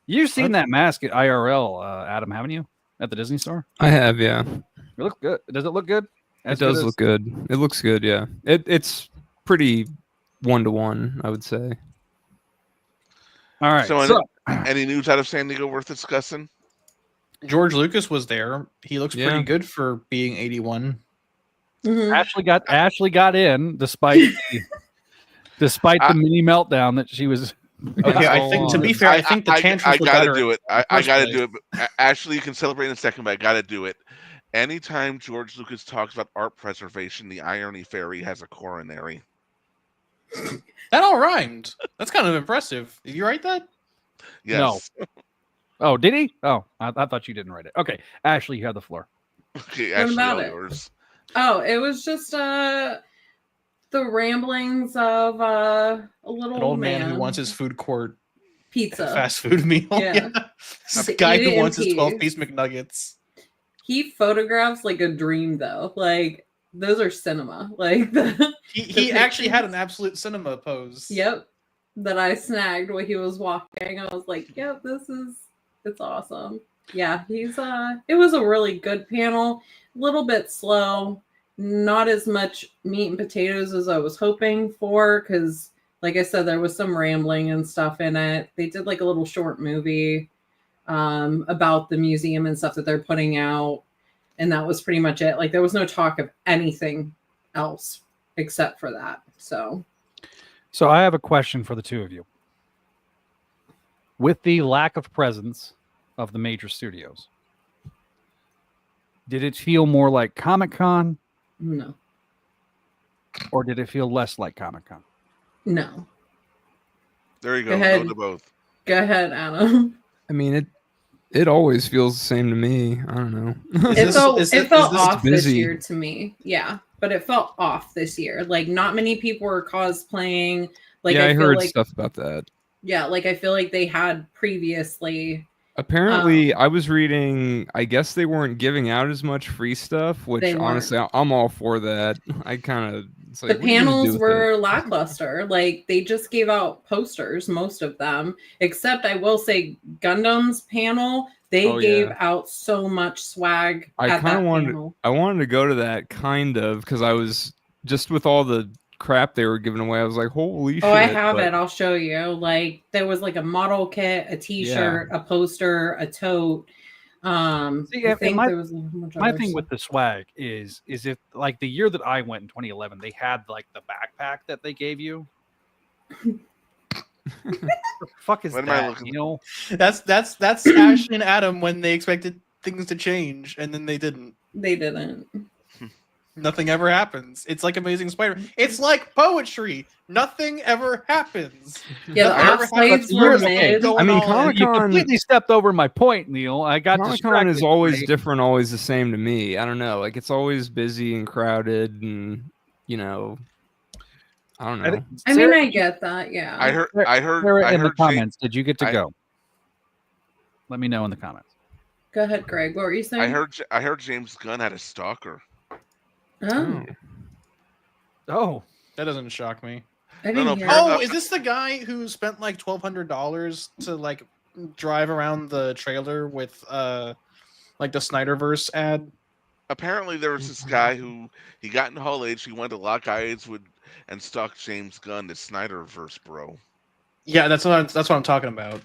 You've seen that mask at IRL, Adam, haven't you? At the Disney store? I have, yeah. It looks good. Does it look good? It does look good. It looks good, yeah. It's pretty 1-to-1, I would say. All right. So, any news out of San Diego worth discussing? George Lucas was there. He looks Yeah. pretty good for being 81. Mhm. Ashley got in despite the mini meltdown that she was. Okay, I think to be fair, I think the tantrums I were gotta better. do it. I first gotta place. do it. But Ashley, you can celebrate in a second, but I gotta do it. Anytime George Lucas talks about art preservation, the irony fairy has a coronary. That all rhymed. That's kind of impressive. Did you write that? Yes. Oh, did he? Oh, I thought you didn't write it. Okay, Ashley, you have the floor. Okay, Ashley, about all it? yours. Oh, it was just the ramblings of a little An old man who wants his food court pizza. fast food meal. Yeah. This To guy eat it who in wants his peace. 12-piece McNuggets. He photographs like a dream, though. Like those are cinema. Like He actually had an absolute cinema pose. Yep, that I snagged while he was walking. I was like, "Yep, it's awesome." Yeah, it was a really good panel. A little bit slow, not as much meat and potatoes as I was hoping for, because like I said, there was some rambling and stuff in it. They did like a little short movie about the museum and stuff that they're putting out. And that was pretty much it. Like there was no talk of anything else except for that. So I have a question for the two of you. With the lack of presence of the major studios, did it feel more like Comic-Con? No. Or did it feel less like Comic-Con? No. There you Go go. ahead. No to both. Go ahead, Adam. I mean, it always feels the same to me. I don't know. It felt off this busy? year to me. Yeah, but it felt off this year. Like not many people were cosplaying. Like yeah, I feel heard like, stuff about that. Yeah, like I feel like they had previously. Apparently, I was reading, I guess they weren't giving out as much free stuff, which They weren't. honestly, I'm all for that. I kind of... The panels were lackluster. Like they just gave out posters, most of them, except I will say Gundam's panel, they gave out so much swag. I wanted to go to that because I was just with all the crap they were giving away. I was like, holy shit. Oh, I have it. I'll show you. Like there was like a model kit, a t-shirt, a poster, a tote. See, I think my there was my thing with the swag is if like the year that I went in 2011, they had like the backpack that they gave you. What the fuck is What am I that? looking You know, That's Ash and Adam when they expected things to change and then they didn't. They didn't. Nothing ever happens. It's like Amazing Spider. It's like poetry. Nothing ever happens. Yeah, the Nothing ever offsites happens. were There's mid. going I mean, on. Comic-Con- you completely stepped over my point, Neil. I got Comic-Con distracted. is always different, always the same to me. I don't know. Like, it's always busy and crowded and, you know, I don't know. I mean, I get that. Yeah. I heard Sarah, in the James- comments, did you get to go? Let me know in the comments. Go ahead, Greg. What were you saying? I heard James Gunn had a stalker. Oh, Oh, That doesn't shock me. I didn't no, hear. Oh, is this the guy who spent like $1,200 to like drive around the trailer with like the Snyderverse ad? Apparently, there was this guy who he got into Hall H. He went to lock eyes with and stalked James Gunn, the Snyderverse bro. Yeah, that's what I'm talking about.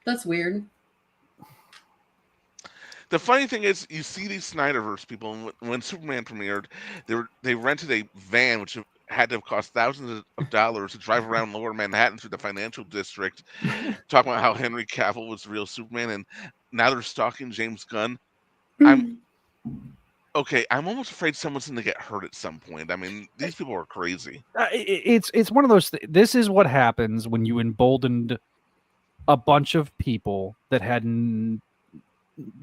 That's weird. The funny thing is, you see these Snyderverse people, and when Superman premiered, they rented a van which had to have cost thousands of dollars to drive around Lower Manhattan through the financial district, talking about how Henry Cavill was the real Superman, and now they're stalking James Gunn. I'm almost afraid someone's going to get hurt at some point. I mean, these people are crazy. it's one of those. This is what happens when you emboldened a bunch of people that had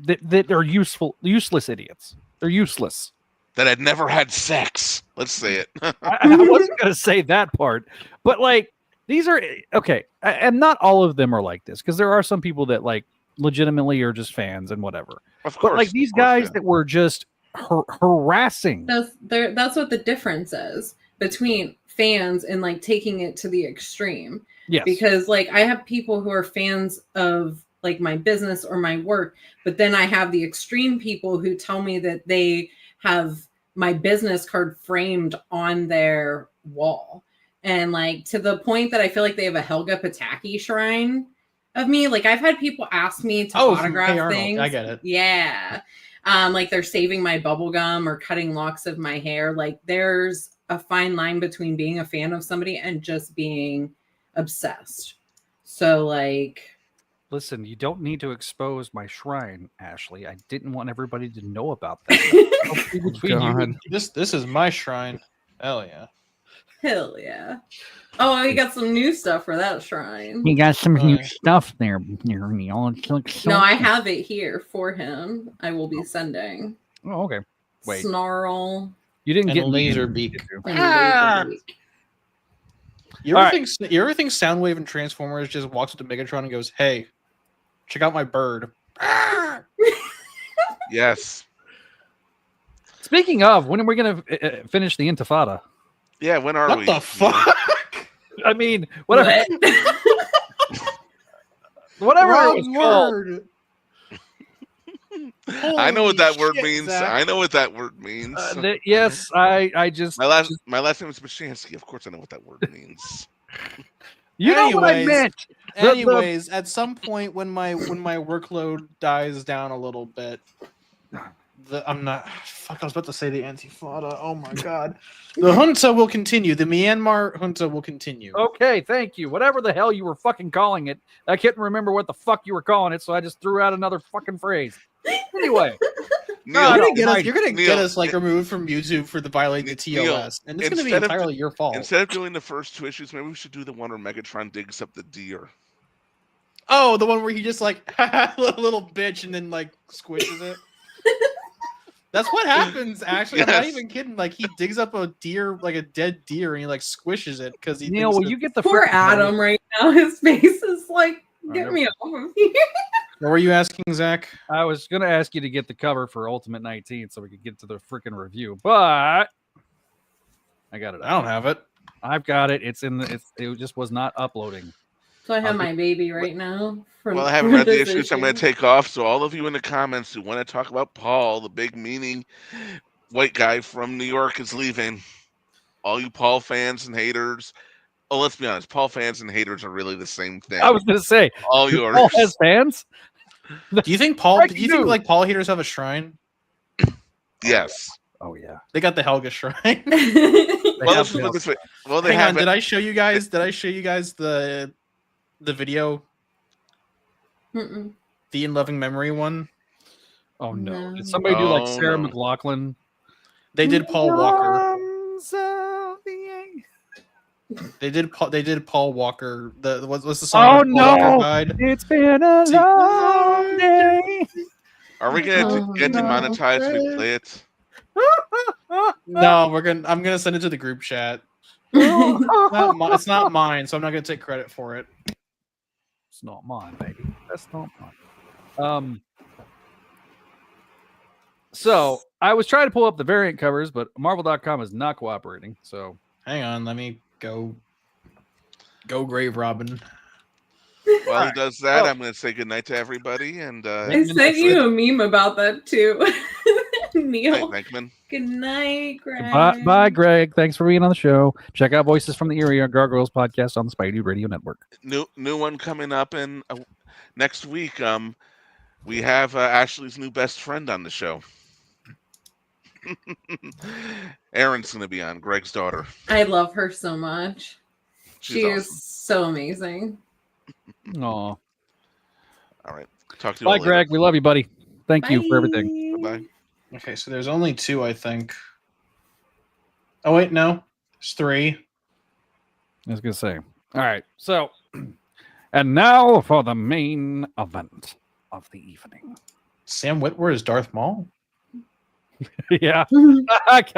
that are useless idiots. They're useless. That had never had sex. Let's say it. I wasn't going to say that part, but like these are okay, and not all of them are like this because there are some people that like legitimately are just fans and whatever. Of course, but like these guys that were just harassing. That's what the difference is between fans and like taking it to the extreme. Yes. Because like I have people who are fans of like my business or my work, but then I have the extreme people who tell me that they have my business card framed on their wall. And like to the point that I feel like they have a Helga Pataki shrine of me. Like I've had people ask me to autograph Hey Arnold. things. I get it. Yeah. Like they're saving my bubble gum or cutting locks of my hair. Like there's a fine line between being a fan of somebody and just being obsessed. So like, listen, you don't need to expose my shrine, Ashley. I didn't want everybody to know about that. Between you. This is my shrine. Hell yeah. hell yeah. Oh, we got some new stuff for that shrine. You got some new stuff there, Neil. It looks so No, I have it here for him. I will be sending. Oh, okay. Wait. Snarl. You didn't And get laser me. beak. And Laserbeak. You ever think Soundwave and Transformers just walks up to Megatron and goes, "Hey, check out my bird." Yes. Speaking of, when are we going to finish the Intifada? Yeah, when are What we? the fuck? I mean, whatever. Whatever it was called. word. I know what that Holy word shit, means. Zach. I know what that word means. Yes, I just my last name is Bishansky. Of course, I know what that word means. You know what I meant. Anyways, at some point when my workload dies down a little bit, I'm not. Fuck, I was about to say the Antifada. Oh my god. The junta will continue. The Myanmar junta will continue. Okay, thank you. Whatever the hell you were fucking calling it, I couldn't remember what the fuck you were calling it, so I just threw out another fucking phrase. Anyway, Neil, you're gonna get us like removed from YouTube for the violating the TOS, and it's gonna be entirely your fault. Instead of doing the first 2 issues, maybe we should do the one where Megatron digs up the deer. Oh, the one where he just like little bitch and then like squishes it. That's what happens. Actually, Yes. I'm not even kidding. Like he digs up a deer, like a dead deer, and he like squishes it because he. Neil, will you get the Poor frickin' Adam right now. His face is like, get me off of here. What were you asking, Zach? I was going to ask you to get the cover for Ultimate 19 so we could get to the freaking review, but I got it. I don't have it. I've got it. It's in the. It just was not uploading. So I have my baby right now. Well, I haven't read the issues. I'm going to take off. So all of you in the comments who want to talk about Paul, the big meaning white guy from New York, is leaving. All you Paul fans and haters. Oh, let's be honest. Paul fans and haters are really the same thing. I was going to say, all yours. Paul has fans. Do you think Paul? Do you think like Paul haters have a shrine? Yes. Oh yeah, they got the Helga shrine. Well, let's put it this way. Well, they Hang on. have. Did I show you guys? Did I show you guys the video? Mm-mm. The In Loving Memory one. Oh no! No. Did somebody do like Sarah no. McLachlan? They did Paul Walker. They did Paul Walker. What's the song? Oh no! Died? It's been a long day. Are we going to get no. demonetized if we play it? No, I'm gonna send it to the group chat. It's not mine, so I'm not gonna take credit for it. It's not mine, baby. That's not mine. So I was trying to pull up the variant covers, but Marvel.com is not cooperating. So Hang on, let me go. Go Grave Robin. While he does that, I'm going to say goodnight to everybody. And I sent you a meme about that too. Neil. Venkman. Good night, Greg. bye, Greg. Thanks for being on the show. Check out Voices from the Area Gargoyles podcast on the Spideydude Radio Network. New one coming up in next week. We have Ashley's new best friend on the show. Erin's going to be on, Greg's daughter. I love her so much. She awesome. is so amazing. Aw. All right. Talk to you Bye, all later. Greg. We love you, buddy. Thank you for everything. Bye-bye. Okay, so there's only 2, I think. Oh wait, no, there's 3. I was going to say. All right. So, and now for the main event of the evening. Sam Witwer is Darth Maul. Yeah. that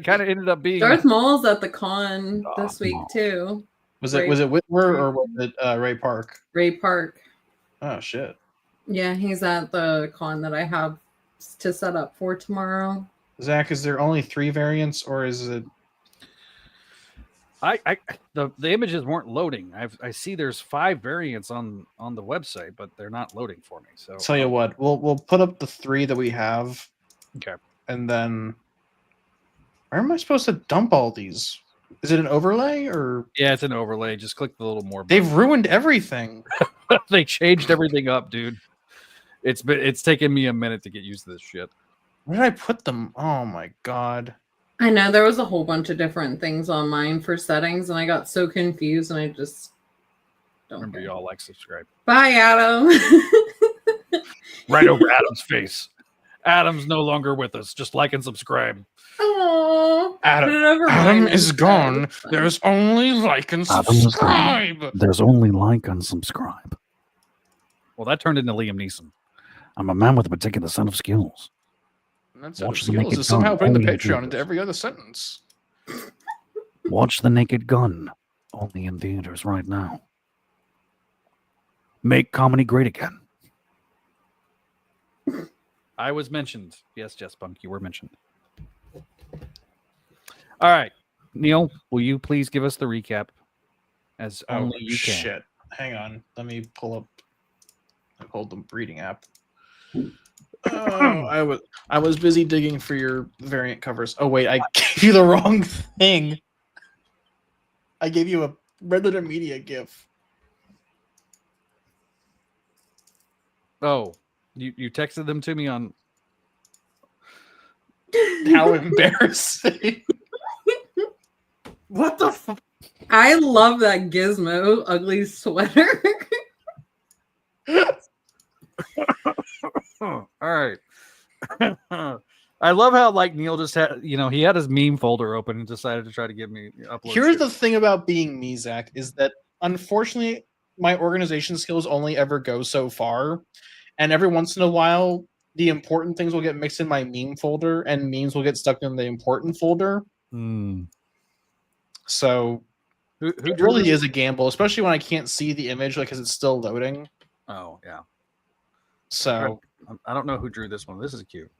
kind of ended up being. Darth Maul's at the con this week Maul. too. Was it Witwer or was it Ray Park? Ray Park. Oh shit. Yeah, he's at the con that I have to set up for tomorrow. Zach, is there only 3 variants or is it? The images weren't loading. I see there's 5 variants on the website, but they're not loading for me. So Tell you what, we'll put up the 3 that we have. Okay. And then, where am I supposed to dump all these? Is it an overlay or? Yeah, it's an overlay. Just click the little more button. They've ruined everything. They changed everything up, dude. It's taken me a minute to get used to this shit. Where did I put them? Oh my god. I know there was a whole bunch of different things on mine for settings, and I got so confused, and I just don't Remember, care. y'all like, subscribe. Bye, Adam. Right over Adam's face. Adam's no longer with us. Just like and subscribe. Oh, Adam is gone. There's only like and subscribe. There's only like and subscribe. Well, that turned into Liam Neeson. I'm a man with a particular set of skills. And that's Watch what the skills naked is somehow gun, putting the only in Patreon into theaters. every other sentence. Watch The Naked Gun. Only in theaters right now. Make comedy great again. I was mentioned. Yes, Jess Bunk, you were mentioned. All right. Neil, will you please give us the recap as only you can? Shit. Hang on. Let me pull up. I pulled the breeding app. Oh, I was busy digging for your variant covers. Oh wait, I gave you the wrong thing. I gave you Red Letter Media GIF. Oh, you texted them to me on. How embarrassing. What the fuck? I love that Gizmo ugly sweater. All right. I love how like Neil just had, he had his meme folder open and decided to try to give me upload. Here's the thing about being me, Zach, is that unfortunately my organization skills only ever go so far, and every once in a while the important things will get mixed in my meme folder, and memes will get stuck in the important folder. So who it really is a gamble, especially when I can't see the image because it's still loading. Oh yeah. So I don't know who drew this one. This is cute.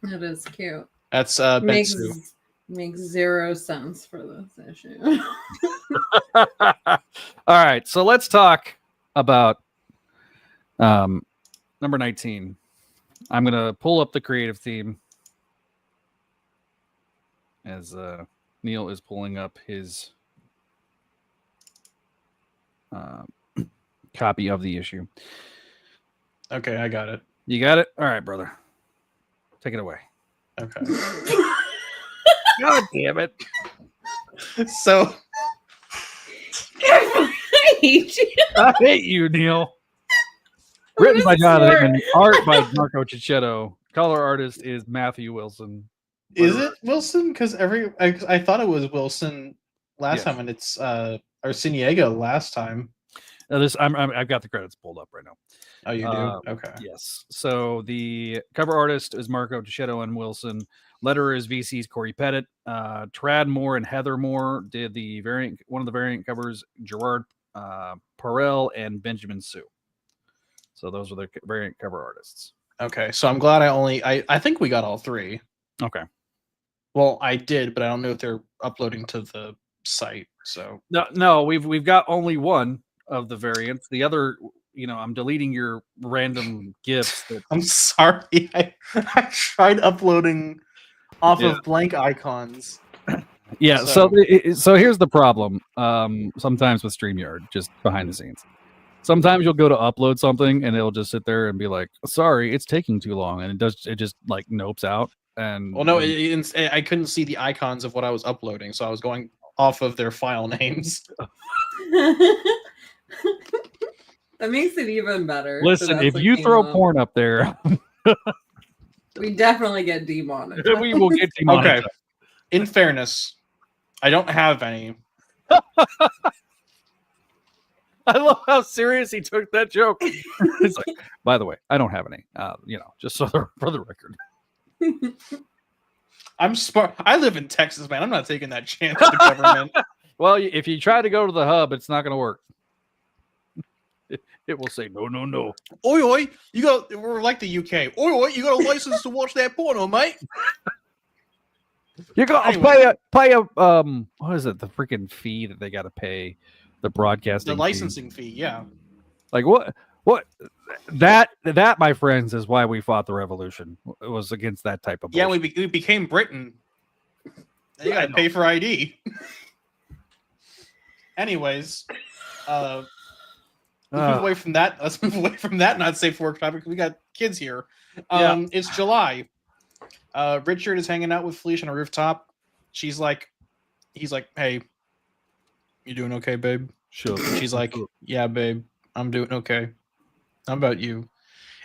It is cute. That's Makes Bensu. zero sense for this issue. All right, so let's talk about number 19. I'm gonna pull up the creative theme as Neil is pulling up his copy of the issue. Okay, I got it. You got it? All right, brother. Take it away. Okay. God damn it. So I hate you. I hate you, Neil. Written by Jonathan, art by Marco Cicchetto. Color artist is Matthew Wilson. is it Wilson? Because I thought it was Wilson last time, and it's Arciniega last time. I've got the credits pulled up right now. Oh, you do? Okay. Yes. So the cover artist is Marco Cicchetto and Wilson. Letterer is VC's Corey Pettit. Trad Moore and Heather Moore did one of the variant covers. Gerard Parrell and Benjamin Sue. So those are the variant cover artists. Okay. So I'm glad I think we got all three. Okay. Well, I did, but I don't know if they're uploading to the site. So No, we've got only one of the variants. The other, I'm deleting your random gifts. I'm sorry. I tried uploading off of blank icons. Yeah. So here's the problem. Sometimes with StreamYard, just behind the scenes. Sometimes you'll go to upload something and it'll just sit there and be like, "Sorry, it's taking too long," and it just like nopes out. And well, no, I couldn't see the icons of what I was uploading, so I was going off of their file names. That makes it even better. Listen, if you throw porn up there, we definitely get demonetized. We will get demonetized. Okay. In fairness, I don't have any. I love how serious he took that joke. It's like, by the way, I don't have any. Just for the record. I'm smart. I live in Texas, man. I'm not taking that chance with the government. Well, if you try to go to the hub, it's not going to work. It will say no. Oi, we're like the UK. Oi, you got a license to watch that porno, mate? You got to pay a what is it? The freaking fee that they got to pay, the broadcasting, the licensing fee. Yeah. Like what that my friends is why we fought the revolution. It was against that type of bullshit. Yeah, we became Britain. You got to pay for ID. Anyways, let's move away from that. Let's move away from that not safe for work topic. We got kids here. It's July. Richard is hanging out with Felicia on a rooftop. He's like, "Hey, you doing okay, babe?" Sure. She's like, "Yeah, babe, I'm doing okay. How about you?"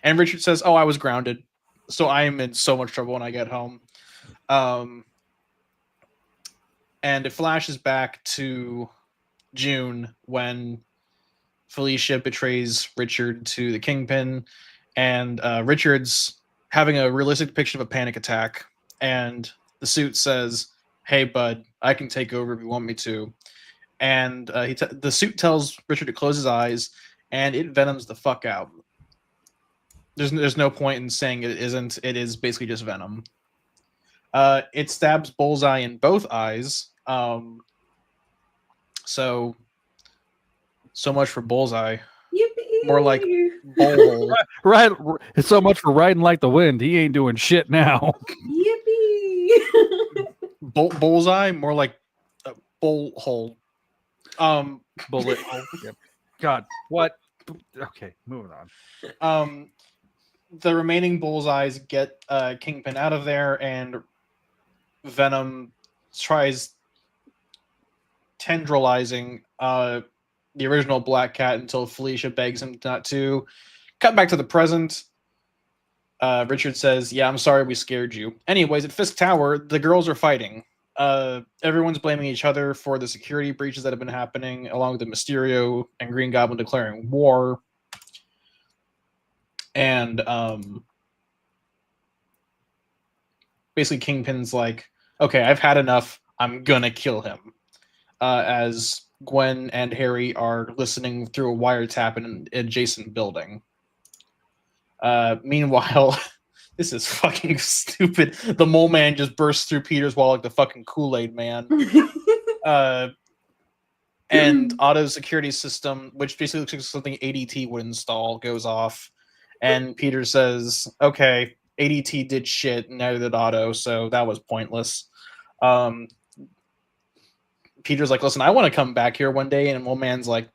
And Richard says, "Oh, I was grounded, so I am in so much trouble when I get home." And it flashes back to June when Felicia betrays Richard to the Kingpin, and Richard's having a realistic depiction of a panic attack, and the suit says, "Hey, bud, I can take over if you want me to." And the suit tells Richard to close his eyes, and it venoms the fuck out. There's no point in saying it isn't. It is basically just venom. It stabs Bullseye in both eyes. So much for Bullseye. Yippee! More like Bull. Right. So much for riding like the wind. He ain't doing shit now. Yippee! Bullseye, more like a bull hole. Bullet. Oh, yep. God, what? Okay, moving on. The remaining bullseyes get Kingpin out of there, and Venom tries tendrilizing the original Black Cat until Felicia begs him not to. Cut back to the present. Richard says, "Yeah, I'm sorry we scared you." Anyways, at Fisk Tower, the girls are fighting. Everyone's blaming each other for the security breaches that have been happening, along with the Mysterio and Green Goblin declaring war. And basically Kingpin's like, okay, I've had enough. I'm gonna kill him. As Gwen and Harry are listening through a wiretap in an adjacent building. Meanwhile, this is fucking stupid. The Mole Man just bursts through Peter's wall like the fucking Kool-Aid Man. And Otto's security system, which basically looks like something ADT would install, goes off. And Peter says, okay, ADT did shit, and neither did Otto, so that was pointless. Peter's like, listen, I want to come back here one day, and Mole Man's like,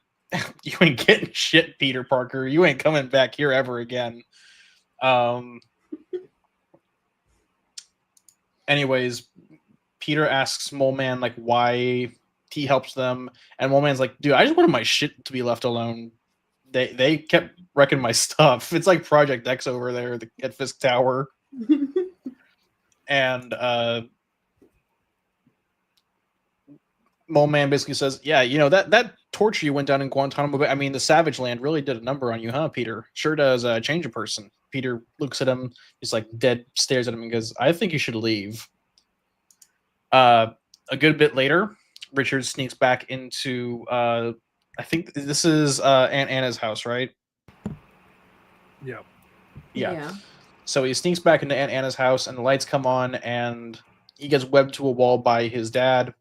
you ain't getting shit, Peter Parker. You ain't coming back here ever again. Anyways, Peter asks Mole Man like why he helps them, and Mole Man's like, dude, I just wanted my shit to be left alone. They kept wrecking my stuff. It's like Project X over there at Fisk Tower. And Mole Man basically says, yeah, you know, that torture you went down in Guantanamo Bay, I mean, the Savage Land really did a number on you, huh, Peter? Sure does change a person. Peter looks at him, just like dead stares at him and goes, I think you should leave. A good bit later, Richard sneaks back into, I think this is Aunt Anna's house, right? Yeah. So he sneaks back into Aunt Anna's house, and the lights come on, and he gets webbed to a wall by his dad.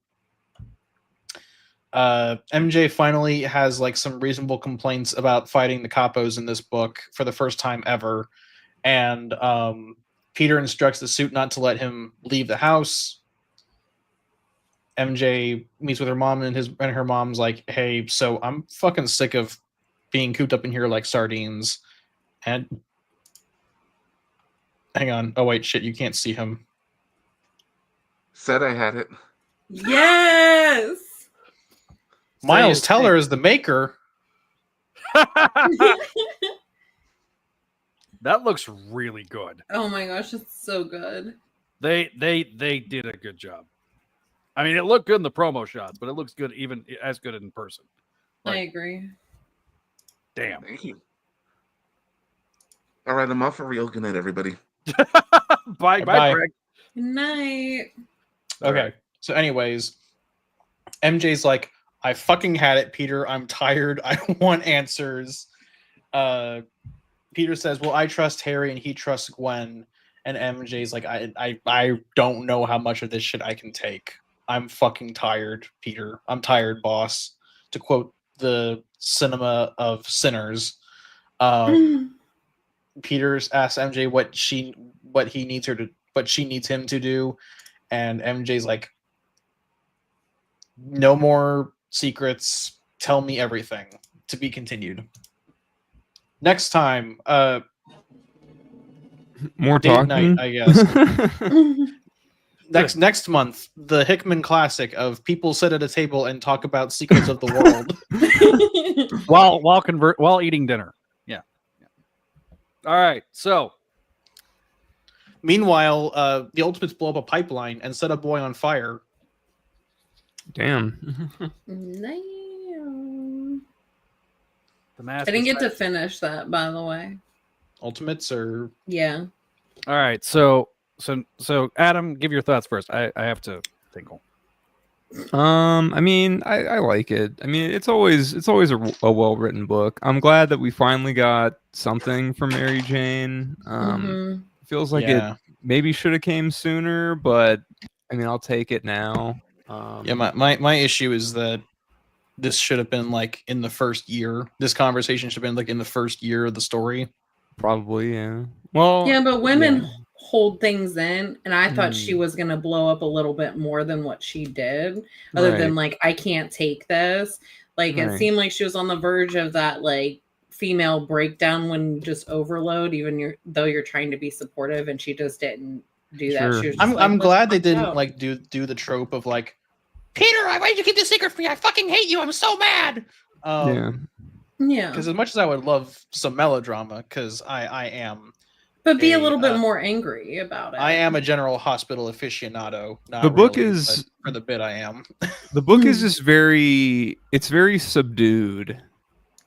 MJ finally has like some reasonable complaints about fighting the capos in this book for the first time ever, and Peter instructs the suit not to let him leave the house. MJ meets with her mom, and her mom's like, hey, so I'm fucking sick of being cooped up in here like sardines. And hang on. Oh, wait, shit, you can't see him. Said I had it. Yes! Miles Teller is the maker. That looks really good. Oh my gosh, it's so good. They did a good job. I mean, it looked good in the promo shots, but it looks good even as good in person. I agree. Damn. Thank you. All right, I'm off for real. Good night, everybody. Bye, Greg. Good night. Okay. So anyways, MJ's like, I fucking had it, Peter. I'm tired. I want answers. Peter says, well, I trust Harry and he trusts Gwen. And MJ's like, I don't know how much of this shit I can take. I'm fucking tired, Peter. I'm tired, boss. To quote the Cinema of Sinners. Peter asks MJ what she needs him to do, and MJ's like, no more secrets. Tell me everything. To be continued. Next time, more date talking, night, I guess. Next month, the Hickman classic of people sit at a table and talk about secrets of the world while eating dinner. Yeah. All right. So, meanwhile, the Ultimates blow up a pipeline and set a boy on fire. Damn. Damn. The mask. I didn't get to finish that, by the way. Ultimates or yeah. All right. So Adam, give your thoughts first. I have to tinkle. I mean, I like it. I mean, it's always a well-written book. I'm glad that we finally got something from Mary Jane. Feels like it maybe should have came sooner, but I mean, I'll take it now. My issue is that this should have been like in the first year. This conversation should have been like in the first year of the story. Probably, yeah. Well, yeah, but women hold things in, and I thought she was gonna blow up a little bit more than what she did, other than like, I can't take this. Like, it seemed like she was on the verge of that like female breakdown when you just overload, even though you're trying to be supportive, and she just didn't do that. She was just I'm glad they didn't like do the trope of like, Peter, why did you keep this secret from me? I fucking hate you. I'm so mad. Yeah. Because as much as I would love some melodrama, because I am. But be a little bit more angry about it. I am a General Hospital aficionado. The book is for the bit I am. The book is just very subdued.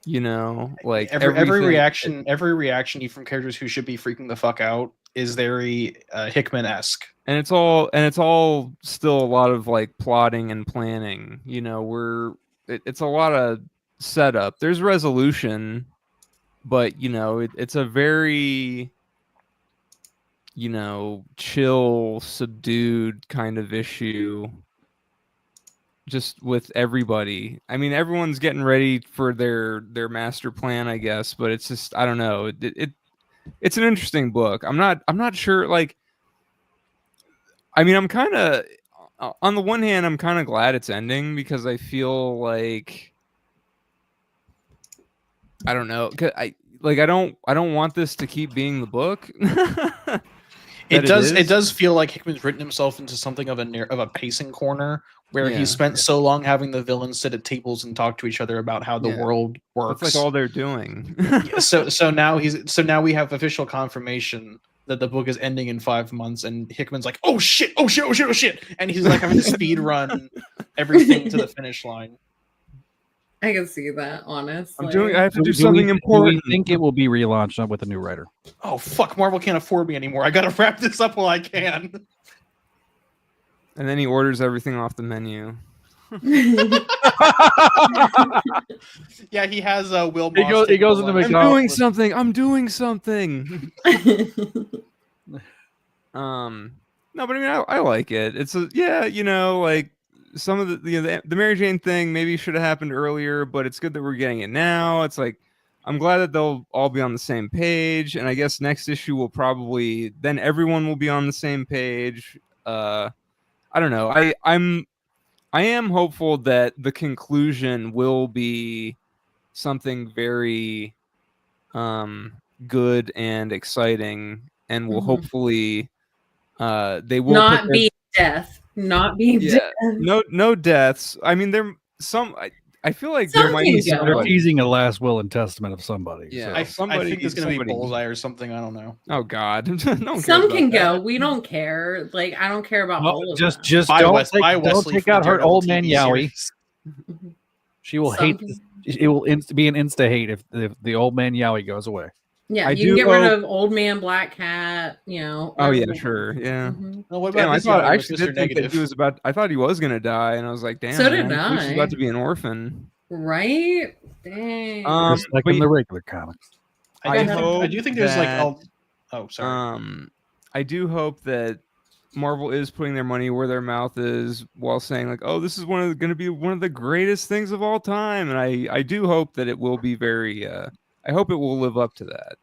You know, like every reaction you from characters who should be freaking the fuck out is very Hickman-esque. And it's all still a lot of like plotting and planning. You know, it's a lot of setup. There's resolution, but you know, it's a very, you know, chill, subdued kind of issue. Just with everybody. I mean, everyone's getting ready for their master plan, I guess, but it's just, I don't know. It's an interesting book. I'm not sure. Like, I mean, I'm kind of, on the one hand, I'm kind of glad it's ending because I feel like, I don't know. I don't want this to keep being the book. It does feel like Hickman's written himself into something of a pacing corner where he spent so long having the villains sit at tables and talk to each other about how the world works. That's like all they're doing. so now we have official confirmation that the book is ending in 5 months, and Hickman's like, oh shit, and he's like having to speed run everything to the finish line. I can see that, honestly. I have to do something important. Do we think it will be relaunched with a new writer? Oh fuck! Marvel can't afford me anymore. I gotta wrap this up while I can. And then he orders everything off the menu. Yeah, he has Will Moss. He goes into McDonald's. I'm doing something. No, but I mean, I like it. It's you know, like some of the Mary Jane thing maybe should have happened earlier, but it's good that we're getting it now. It's like, I'm glad that they'll all be on the same page, and I guess next issue will probably then everyone will be on the same page. I don't know. I am hopeful that the conclusion will be something very good and exciting, and will hopefully they will not be death. Not be death. No deaths. I mean, I feel like there might be they're teasing a last will and testament of somebody. Yeah, so. I think it's going to be Bullseye or something. I don't know. Oh God, some can go. We don't care. Like, I don't care about all of them. Just don't take out her old man Yowie. She will hate. It will be an insta hate if the old man Yowie goes away. Yeah, you can get rid of Old Man Black Cat, you know. Oh yeah, sure, yeah. Well, what about I actually did think that he was I thought he was gonna die, and I was like, damn. So did I. He's about to be an orphan. Right? Dang. Just like in the regular comics. I do think there's like. Oh, sorry. I do hope that Marvel is putting their money where their mouth is, while saying like, "Oh, this is going to be one of the greatest things of all time," and I do hope that it will be very. I hope it will live up to that.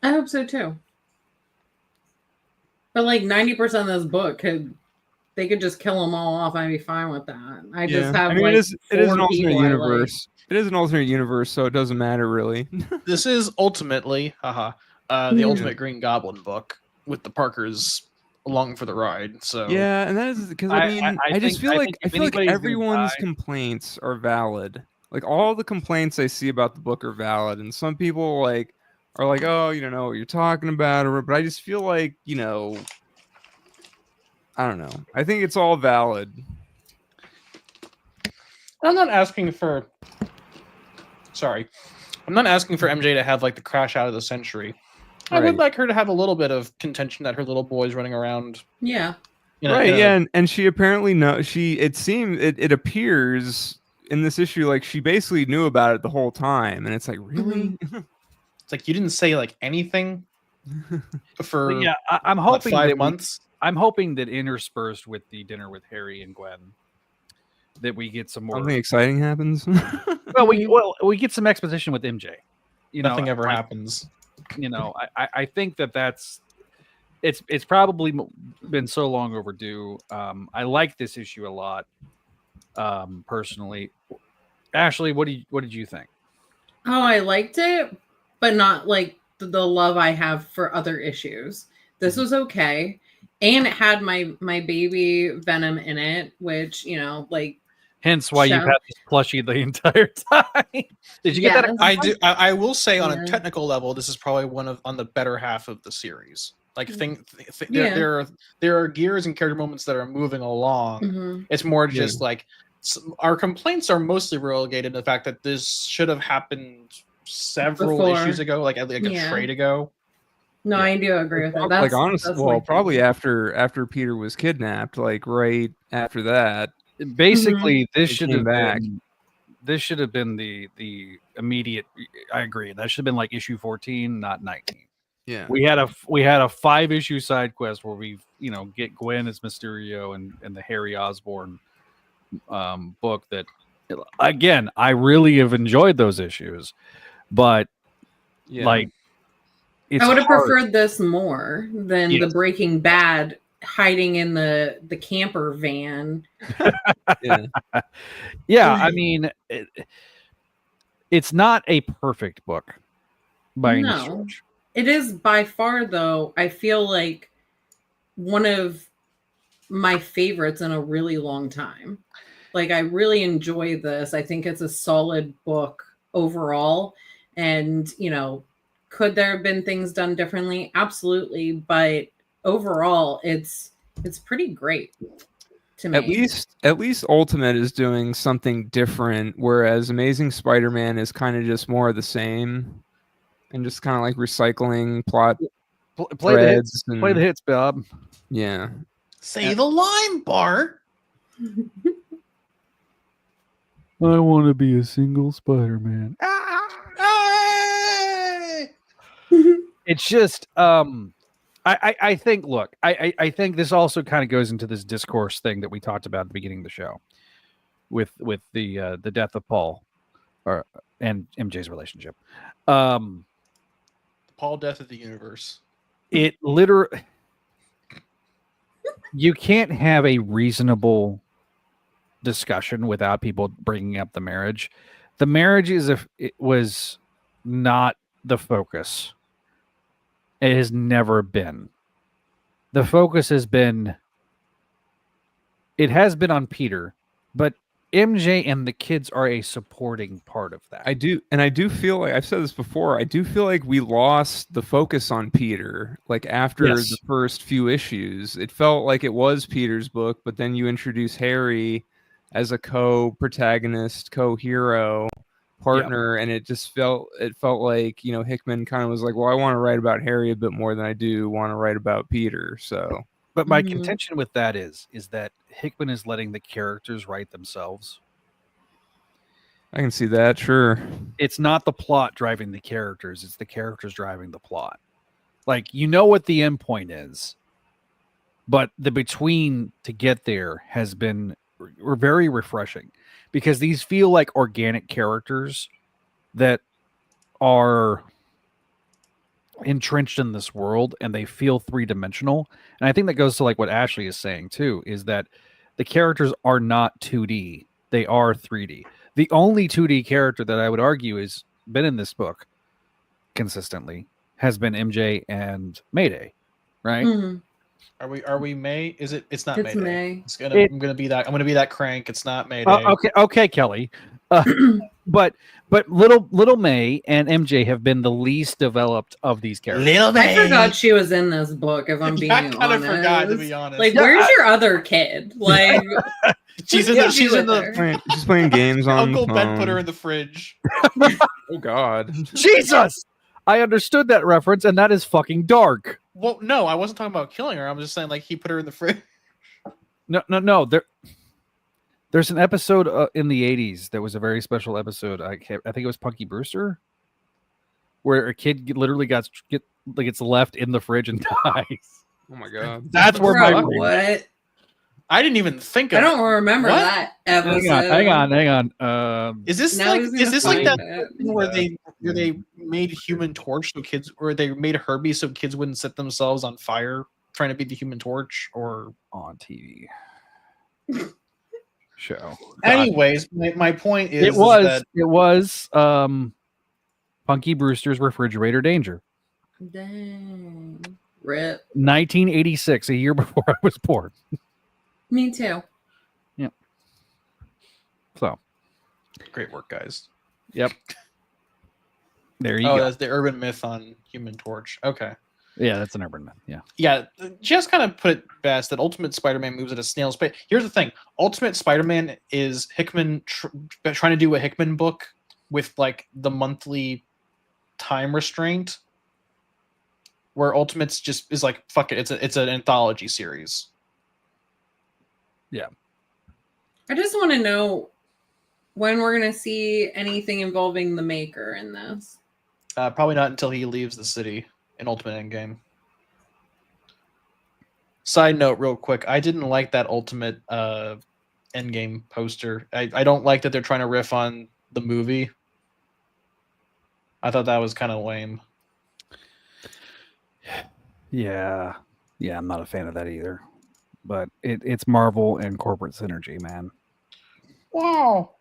I hope so too. But like 90% of this book they could just kill them all off. I'd be fine with that. I just have like it is an alternate universe. It is an alternate universe, so it doesn't matter really. This is ultimately, the Ultimate Green Goblin book with the Parkers along for the ride. So yeah, and that is because I just feel like everyone's complaints are valid. Like, all the complaints I see about the book are valid, and some people like are like, oh, you don't know what you're talking about, but I just feel like, you know, I don't know. I think it's all valid. I'm not asking for MJ to have like the crash out of the century. I would like her to have a little bit of contention that her little boy's running around. Yeah. And she apparently it appears in this issue like she basically knew about it the whole time, and it's like, really? It's like, you didn't say like anything for I'm hoping 5 months. I'm hoping that interspersed with the dinner with Harry and Gwen, that we get some more. Something exciting happens. we get some exposition with MJ. Nothing ever happens. You know, I think that's it's probably been so long overdue. I like this issue a lot, personally. Ashley, what did you think? Oh, I liked it, but not like the love I have for other issues. This was okay, and it had my baby Venom in it, which like. Hence why you've had this plushie the entire time. Did you get that? I will say on a technical level, this is probably on the better half of the series. Like there are gears and character moments that are moving along. Mm-hmm. It's more just like our complaints are mostly relegated to the fact that this should have happened several issues ago, like a trade ago. No, I do agree with that. Like honestly, probably after Peter was kidnapped, like right after that. Basically, this should have been the immediate. I agree. That should have been like issue 14, not 19. Yeah, we had a 5-issue side quest where we get Gwen as Mysterio and the Harry Osborn book. That again, I really have enjoyed those issues, but I would have preferred this more than the Breaking Bad hiding in the camper van. I mean, it's not a perfect book by any stretch. It is by far, though, I feel like one of my favorites in a really long time. Like, I really enjoy this. I think it's a solid book overall. And, could there have been things done differently? Absolutely. But overall, it's pretty great to me. At least Ultimate is doing something different, whereas Amazing Spider-Man is kind of just more of the same and just kind of like recycling plot. Play the hits. Play the hits, Bob. Yeah. Say the line, Bart. I want to be a single Spider-Man. It's just I think, look, I think this also kind of goes into this discourse thing that we talked about at the beginning of the show with the death of Paul and MJ's relationship. Paul death of the universe. It literally, you can't have a reasonable discussion without people bringing up the marriage. The marriage it was not the focus. It has never been. The focus has been on Peter, but MJ and the kids are a supporting part of that. I do feel like I've said this before. I do feel like we lost the focus on Peter. Like after the first few issues, it felt like it was Peter's book, but then you introduce Harry as a co-protagonist, co-hero partner, and it felt like Hickman kind of was like, well, I want to write about Harry a bit more than I do want to write about Peter. So, but my contention with that is that Hickman is letting the characters write themselves. I can see that. Sure, it's not the plot driving the characters; it's the characters driving the plot. Like what the end point is, but the between to get there has been very refreshing. Because these feel like organic characters that are entrenched in this world and they feel three-dimensional. And I think that goes to like what Ashley is saying too, is that the characters are not 2D. They are 3D. The only 2D character that I would argue has been in this book consistently has been MJ and Mayday, right? Mm-hmm. Are we May? It's not Mayday. May. I'm gonna be that crank. It's not Mayday. Okay, Kelly. But little May and MJ have been the least developed of these characters. Little May. I forgot she was in this book. If I'm being honest, I kind of forgot, to be honest. Like, where's your other kid? Like, she's playing games on Uncle the Ben phone. put her in the fridge. Oh God, Jesus! I understood that reference, and that is fucking dark. Well, no, I wasn't talking about killing her. I'm just saying, like, he put her in the fridge. No. There's an episode in the 80s that was a very special episode. I think it was Punky Brewster, where a kid literally gets left in the fridge and dies. oh my God, That's where my what? I didn't even think of. I don't remember What? that episode. Hang on. Is this Now like who's gonna like that find it? thing where they made Human Torch so kids, or they made Herbie so kids wouldn't set themselves on fire trying to beat the Human Torch, or On TV show. anyways, my point is It was that Punky Brewster's Refrigerator Danger. Dang. Rip. 1986, a year before I was born. Me too. So, great work, guys. yep. There you Oh, go. that's the urban myth on Human Torch. Okay. Yeah, that's an urban myth. Yeah. Yeah, just kind of put it best that Ultimate Spider-Man moves at a snail's pace. Here's the thing: Ultimate Spider-Man is Hickman trying to do a Hickman book with like the monthly time restraint, where Ultimate's just is like fuck it, it's an anthology series. I just want to know when we're going to see anything involving the Maker in this. Probably not until he leaves the city in Ultimate Endgame. Side note, real quick, I didn't like that Ultimate Endgame poster. I don't like that they're trying to riff on the movie. I thought that was kind of lame. Yeah. Yeah, I'm not a fan of that either. But it's Marvel and corporate synergy, man. Wow.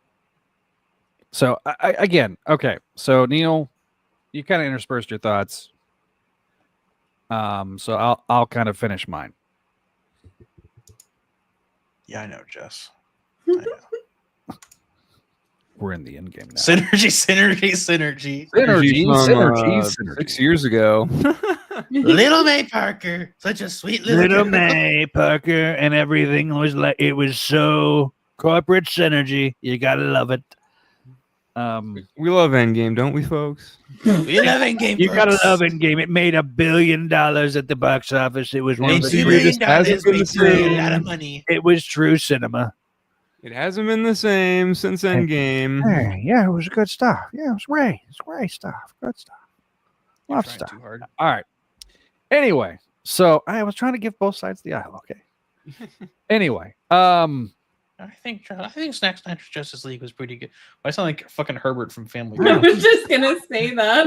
So again, okay. So Neil, you kind of interspersed your thoughts. So I'll kind of finish mine. Yeah, I know, Jess. I know. We're in the end game now. Synergy. From, 6 years ago. Little May Parker, such a sweet little girl. May Parker, and everything was like it was so corporate synergy. You gotta love it. We love Endgame, don't we, folks? We love Endgame. You gotta love Endgame. It made $1 billion at the box office. It was one of Made the $2 greatest. billion. hasn't been the same. A lot of money. It was true cinema. It hasn't been the same since Endgame. Hey, yeah, it was good stuff. Yeah, it was great. It's great stuff. Good stuff. Love Trying stuff. too hard. All right. Anyway, so I was trying to give both sides the aisle. Okay. Anyway, I think Snack Snatcher's Justice League was pretty good. I sound like fucking Herbert from Family I Guy. was just going to say that.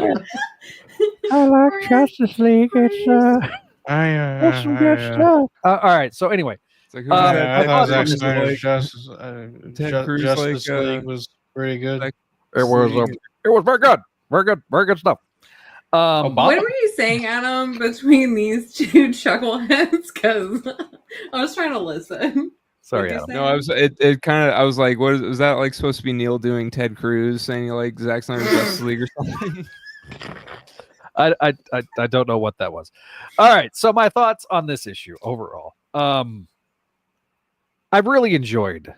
I like Justice League. It's That's some good stuff. All right. So anyway, It's like, who's I that? thought Ted Zack Cruz Justice Cruz League was pretty good. like- it was very good. Very good stuff. Obama. What were you saying, Adam, between these two chuckleheads? Because I was trying to listen. Sorry, What'd you Adam. say? No, I was. It kind of. I was like, "What was that like? Supposed to be Neil doing Ted Cruz saying like Zack Snyder's Justice League or something?" I don't know what that was. All right. So my thoughts on this issue overall. I've really enjoyed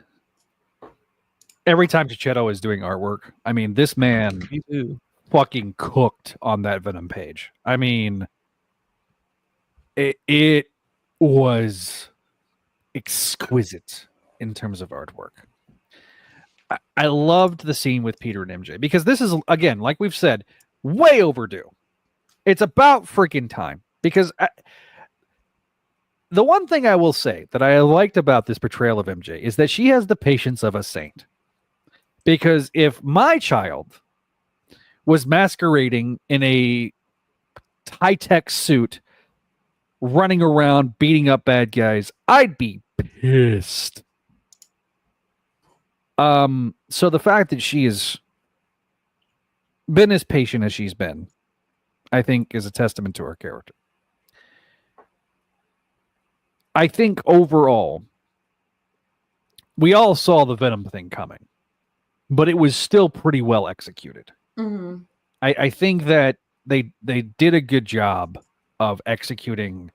every time Chichetto is doing artwork. I mean, this man Me too. fucking cooked on that Venom page. I mean, it was exquisite in terms of artwork. I loved the scene with Peter and MJ because this is, again, like we've said, way overdue. It's about freaking time because the one thing I will say that I liked about this portrayal of MJ is that she has the patience of a saint. Because if my child was masquerading in a high-tech suit, running around beating up bad guys, I'd be pissed. So the fact that she has been as patient as she's been, I think, is a testament to her character. I think overall, we all saw the Venom thing coming, but it was still pretty well executed. Mm-hmm. I think that they did a good job of executing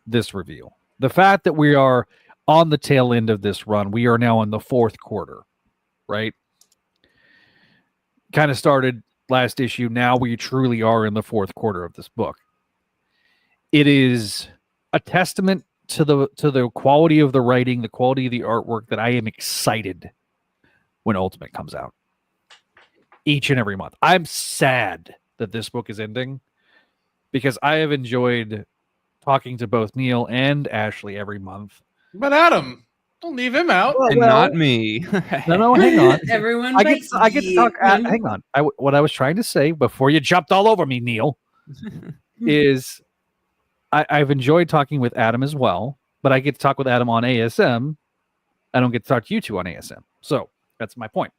this reveal. The fact that we are on the tail end of this run, we are now in the fourth quarter, right? Kind of started last issue. Now we truly are in the fourth quarter of this book. It is a testament to the quality of the writing, the quality of the artwork, that I am excited when Ultimate comes out. Each and every month. I'm sad that this book is ending because I have enjoyed talking to both Neil and Ashley every month But Adam, don't leave him out. And not me. No, hang on. Everyone, I get to talk. Hang on. What I was trying to say before you jumped all over me, Neil, is I've enjoyed talking with Adam as well, but I get to talk with Adam on ASM. I don't get to talk to you two on ASM. So that's my point.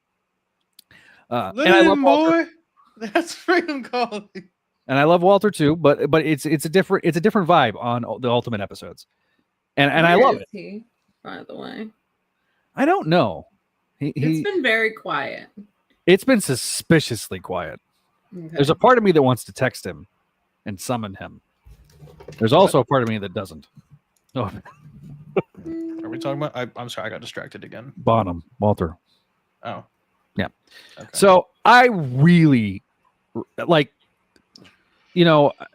And I love Walter. Boy. That's freedom calling. And I love Walter too, but it's a different vibe on the Ultimate episodes, and I love it. He, by the way, I don't know. It's been very quiet. It's been suspiciously quiet. Okay. There's a part of me that wants to text him and summon him. There's also a part of me that doesn't. Oh, Are we talking about? I'm sorry, I got distracted again. Bonham, Walter. Oh, yeah. Okay. So I really like,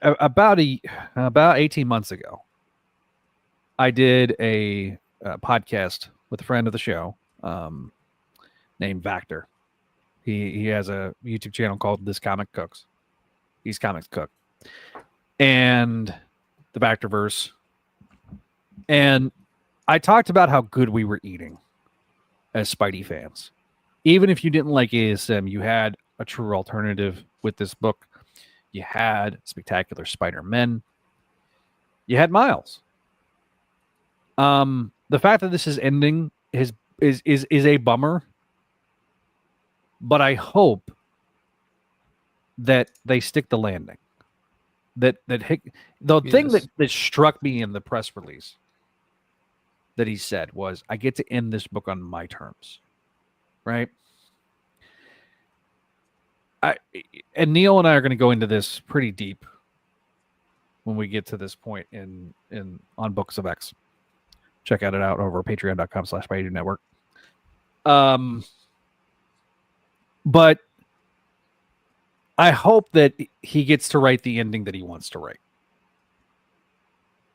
about 18 months ago, I did a podcast with a friend of the show named Vactor. He has a YouTube channel called This Comic Cooks. He's Comics Cook. And the Vactorverse. And I talked about how good we were eating as Spidey fans. Even if you didn't like ASM, you had a true alternative with this book. You had Spectacular Spider-Men. You had Miles. The fact that this is ending is a bummer. But I hope that they stick the landing. The thing that struck me in the press release that he said was, I get to end this book on my terms. Right? And Neil and I are going to go into this pretty deep when we get to this point in on Books of X. Check it out over patreon.com/Spideydude Network. But I hope that he gets to write the ending that he wants to write.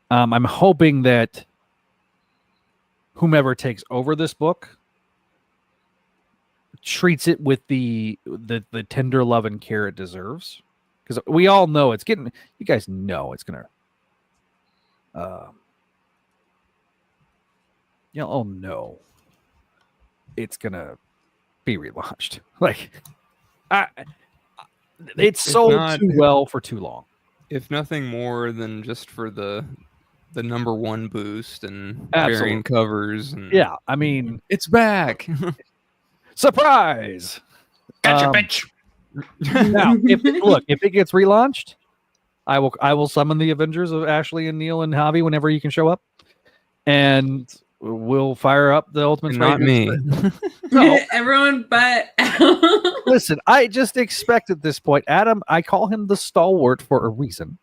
I'm hoping that whomever takes over this book treats it with the tender love and care it deserves, because we all know it's getting. You guys know it's gonna. Oh no, it's gonna be relaunched. Like, it's sold too well for too long. If nothing more than just for the number one boost and Absolutely. variant covers. And Yeah, I mean, it's back. Surprise! Gotcha, bitch. Now, if it gets relaunched, I will summon the Avengers of Ashley and Neil and Javi whenever you can show up, and we'll fire up the Ultimate. Not me. No. Everyone but Listen, I just expect at this point, Adam. I call him the stalwart for a reason.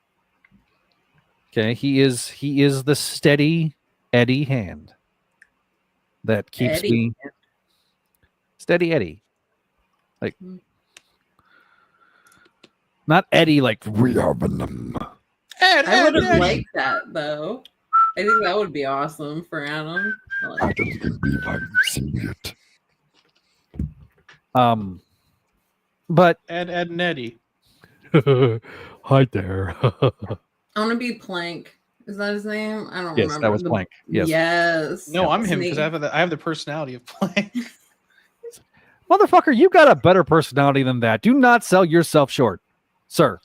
Okay, he is the steady Eddie hand that keeps me. Steady Eddie. Like, not Eddie like we are Venom. I would have liked that though. I think that would be awesome for Adam. I don't believe I'm seeing it. But Ed and Eddie. Hi there. I want to be Plank. Is that his name? I don't remember. Yes, that was Plank. Yes. Yes. No, I'm him because I have the personality of Plank. Motherfucker, you got a better personality than that. Do not sell yourself short, sir.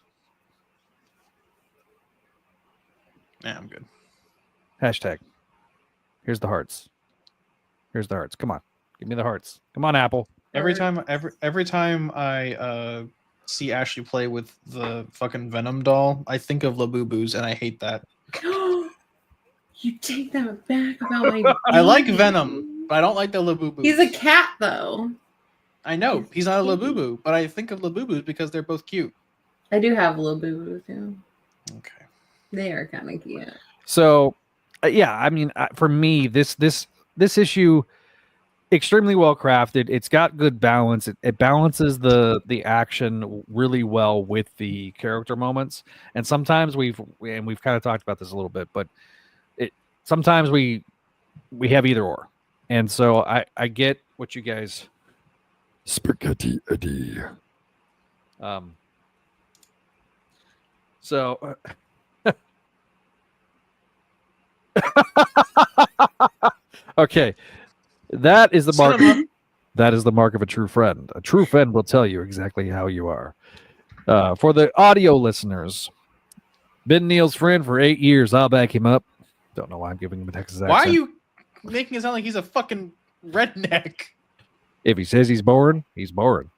Yeah, I'm good. Hashtag. Here's the hearts. Here's the hearts. Come on. Give me the hearts. Come on, Apple. Every time I see Ashley play with the fucking Venom doll, I think of Labubu's, and I hate that. You take that back about my I like Venom, but I don't like the Labubu. He's a cat though. I know he's not a Labubu, but I think of Labubu's because they're both cute. I do have little boo-boos too. Okay. They are kind of cute. So, yeah, I mean, for me, this issue, extremely well crafted. It's got good balance. It balances the action really well with the character moments. And sometimes we've kind of talked about this a little bit, but sometimes we have either or. And so I get what you guys. Spaghetti Eddie. So Okay, that is the mark. Cinema. That is the mark of a true friend. A true friend will tell you exactly how you are. For the audio listeners, been Neil's friend for 8 years. I'll back him up. Don't know why I'm giving him a Texas accent. Why are you making it sound like he's a fucking redneck? If he says he's boring, he's boring.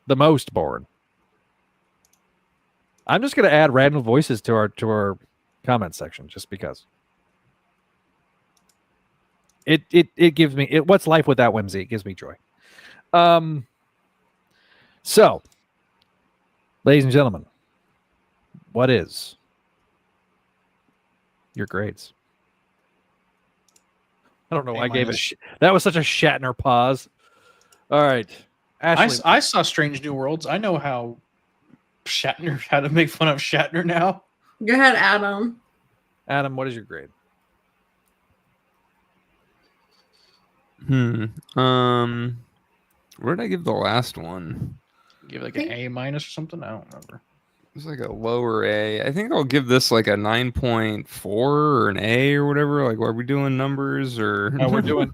The most boring. I'm just going to add random voices to our comment section just because. It gives me what's life without whimsy? It gives me joy. So, ladies and gentlemen, what is your grades? I don't know why I gave it. That was such a Shatner pause. All right, Ashley. I saw Strange New Worlds. I know how to make fun of Shatner now. Go ahead, Adam. Adam, what is your grade? Where did I give the last one? Give it like an A- or something. I don't remember. It was like a lower A. I think I'll give this like a 9.4 or an A or whatever. Like, are we doing numbers or? No, we're doing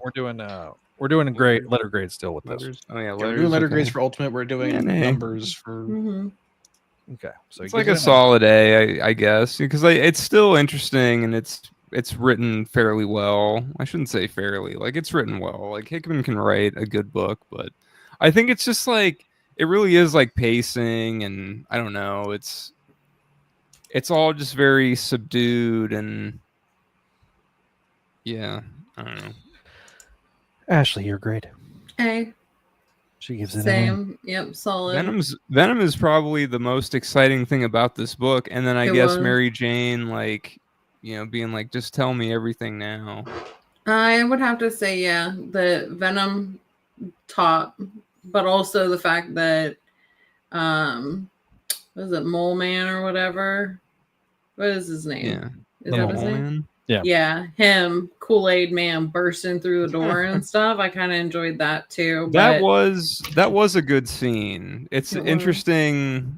a grade letter grade still with this. Letters? Oh yeah, Yeah, letters. we're doing letter okay. grades for Ultimate. We're doing An A. numbers for. Mm-hmm. Okay, so It's like a solid A, I guess, because it's still interesting and it's written fairly well. I shouldn't say fairly, like it's written well. Like Hickman can write a good book, but I think it's just like it really is like pacing, and I don't know, it's all just very subdued and yeah, I don't know. Ashley, your grade. A. She gives it Same. Yep. Solid. Venom is probably the most exciting thing about this book, and then I It guess was. Mary Jane, like, you know, being like, just tell me everything now. I would have to say, yeah, the Venom top, but also the fact that, what is it, Mole Man or whatever? What is his name? Yeah, Is that his name? Man. Yeah, him, Kool-Aid Man bursting through the door and stuff. I kind of enjoyed that too. That But was a good scene. It's It was. interesting.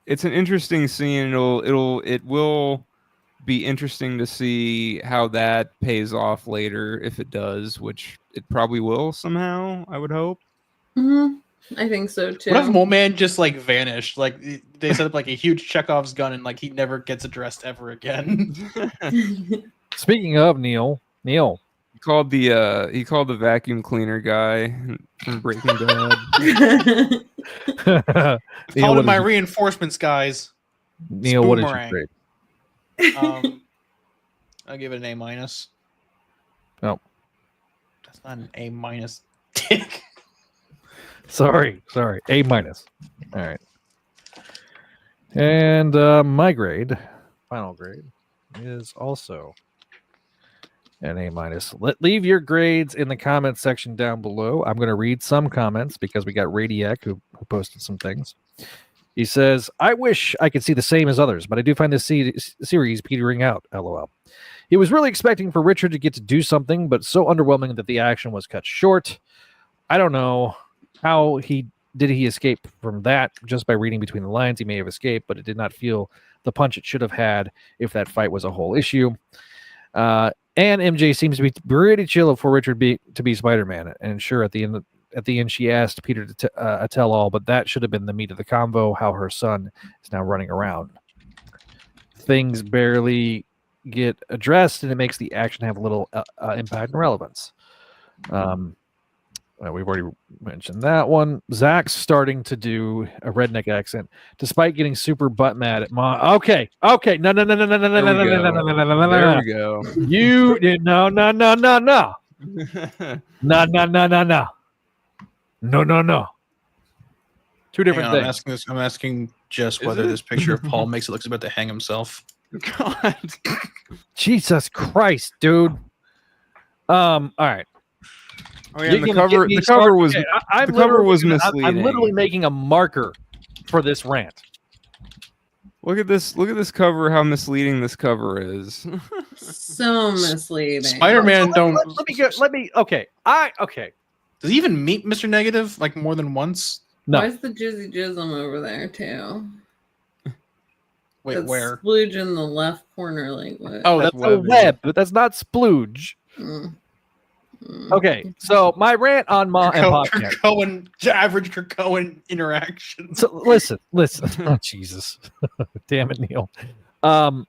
It's an interesting scene. It will be interesting to see how that pays off later, if it does, which it probably will somehow, I would hope. Mhm, I think so too. What if Mole Man just like vanished? Like they set up like a huge Chekhov's gun and like he never gets addressed ever again. Speaking of Neil, He called the vacuum cleaner guy from Breaking Bad. Neil, Called in my what is reinforcements, guys. Neil, what is your Boomerang. grade? I'll give it an A-. Oh. That's not an A-. Dick. Sorry. A-. All right. And my grade, final grade, is also an A-. Leave your grades in the comments section down below. I'm going to read some comments because we got Radiac who posted some things. He says, I wish I could see the same as others, but I do find this series petering out, LOL. He was really expecting for Richard to get to do something, but so underwhelming that the action was cut short. I don't know how he escape from that just by reading between the lines. He may have escaped, but it did not feel the punch it should have had if that fight was a whole issue. And MJ seems to be pretty chill for Richard to be Spider-Man. And sure, at the end, she asked Peter to tell all, but that should have been the meat of the convo, how her son is now running around. Things barely get addressed, and it makes the action have a little impact and relevance. We've already mentioned that one. Zach's starting to do a redneck accent, despite getting super butt mad at Mom. Okay, no. There we go. You no. No. Two different Hang on, things. I'm asking just Is whether it? this picture of Paul makes it look like he's about to hang himself. God. Jesus Christ, dude. All right. Oh yeah, and the cover was misleading. I'm literally making a marker for this rant. Look at this cover, how misleading this cover is. So misleading. Spider-Man Okay. Does he even meet Mr. Negative like more than once? No. Why's the Jizzy Jism over there too? Wait, That's where? splooge in the left corner, like what? Oh, That's that's a web. web, but that's not splooge. Okay, so my rant on Ma and Pa Kent. Krakoan, average Krakoan interaction. So listen. Oh, Jesus. Damn it, Neil. The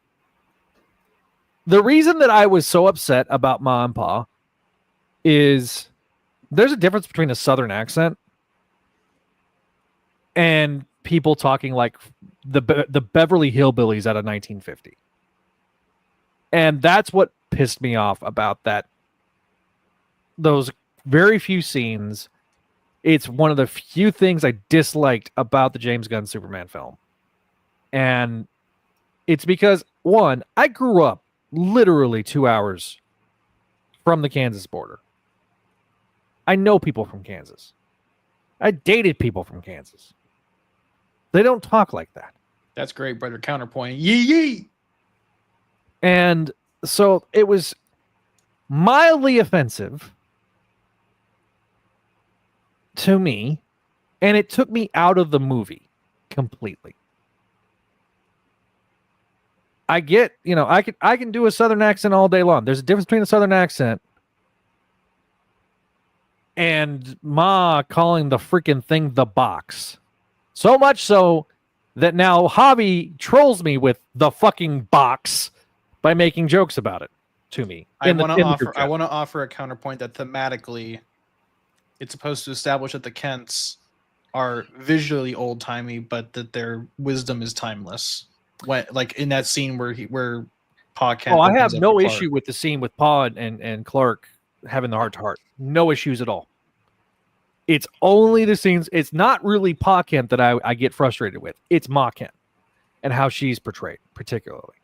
reason that I was so upset about Ma and Pa is there's a difference between a Southern accent and people talking like the Beverly Hillbillies out of 1950. And that's what pissed me off about those very few scenes. It's one of the few things I disliked about the James Gunn Superman film. And it's because, one, I grew up literally 2 hours from the Kansas border. I know people from Kansas. I dated people from Kansas. They don't talk like that. That's great, brother. Counterpoint. Yee yee. And so it was mildly offensive to me, and it took me out of the movie completely. I get, I can do a Southern accent all day long. There's a difference between a Southern accent and Ma calling the freaking thing the box. So much so that now Javi trolls me with the fucking box by making jokes about it to me. I want to offer a counterpoint that thematically it's supposed to establish that the Kents are visually old-timey, but that their wisdom is timeless. When, like in that scene where Pa Kent. Oh, I have no issue with the scene with Pa and Clark having the heart-to-heart. No issues at all. It's only the scenes. It's not really Pa Kent that I get frustrated with. It's Ma Kent and how she's portrayed, particularly.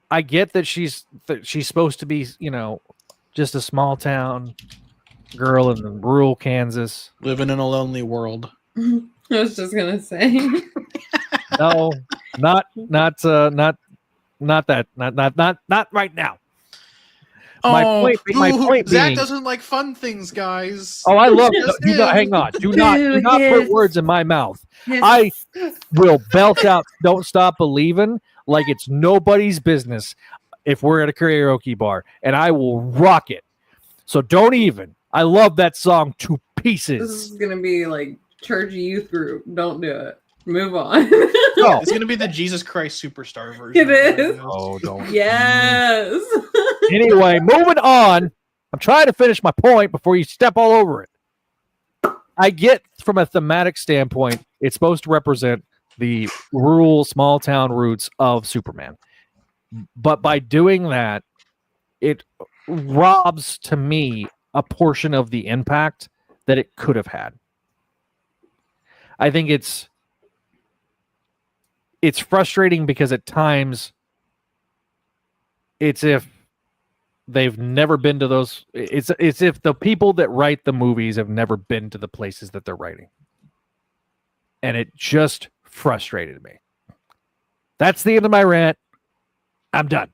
I get that she's supposed to be, just a small town girl in rural Kansas, living in a lonely world. I was just gonna say. No, not that. Not right now. My point Zach being, doesn't like fun things, guys. Oh, I love. Hang on. Do not put words in my mouth. I will belch out "Don't Stop Believin'" like it's nobody's business if we're at a karaoke bar, and I will rock it. So don't even. I love that song to pieces. This is gonna be like church youth group. Don't do it. Move on. No, it's gonna be the Jesus Christ Superstar version. It is. Oh, don't. Yes. Anyway, moving on. I'm trying to finish my point before you step all over it. I get from a thematic standpoint, it's supposed to represent the rural, small town roots of Superman. But by doing that, it robs, to me, a portion of the impact that it could have had. I think it's frustrating because at times it's if they've never been to those. It's if the people that write the movies have never been to the places that they're writing. And it just frustrated me. That's the end of my rant. I'm done.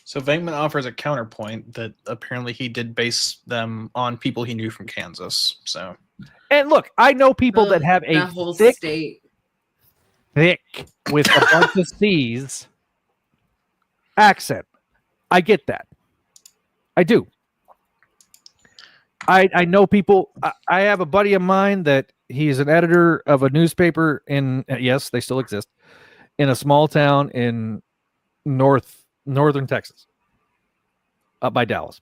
So Venkman offers a counterpoint that apparently he did base them on people he knew from Kansas. So, and look, I know people that have a whole thick state with a bunch of C's accent. I get that. I do. I know people. I have a buddy of mine that he's an editor of a newspaper in, yes, they still exist, in a small town in northern Texas, up by Dallas.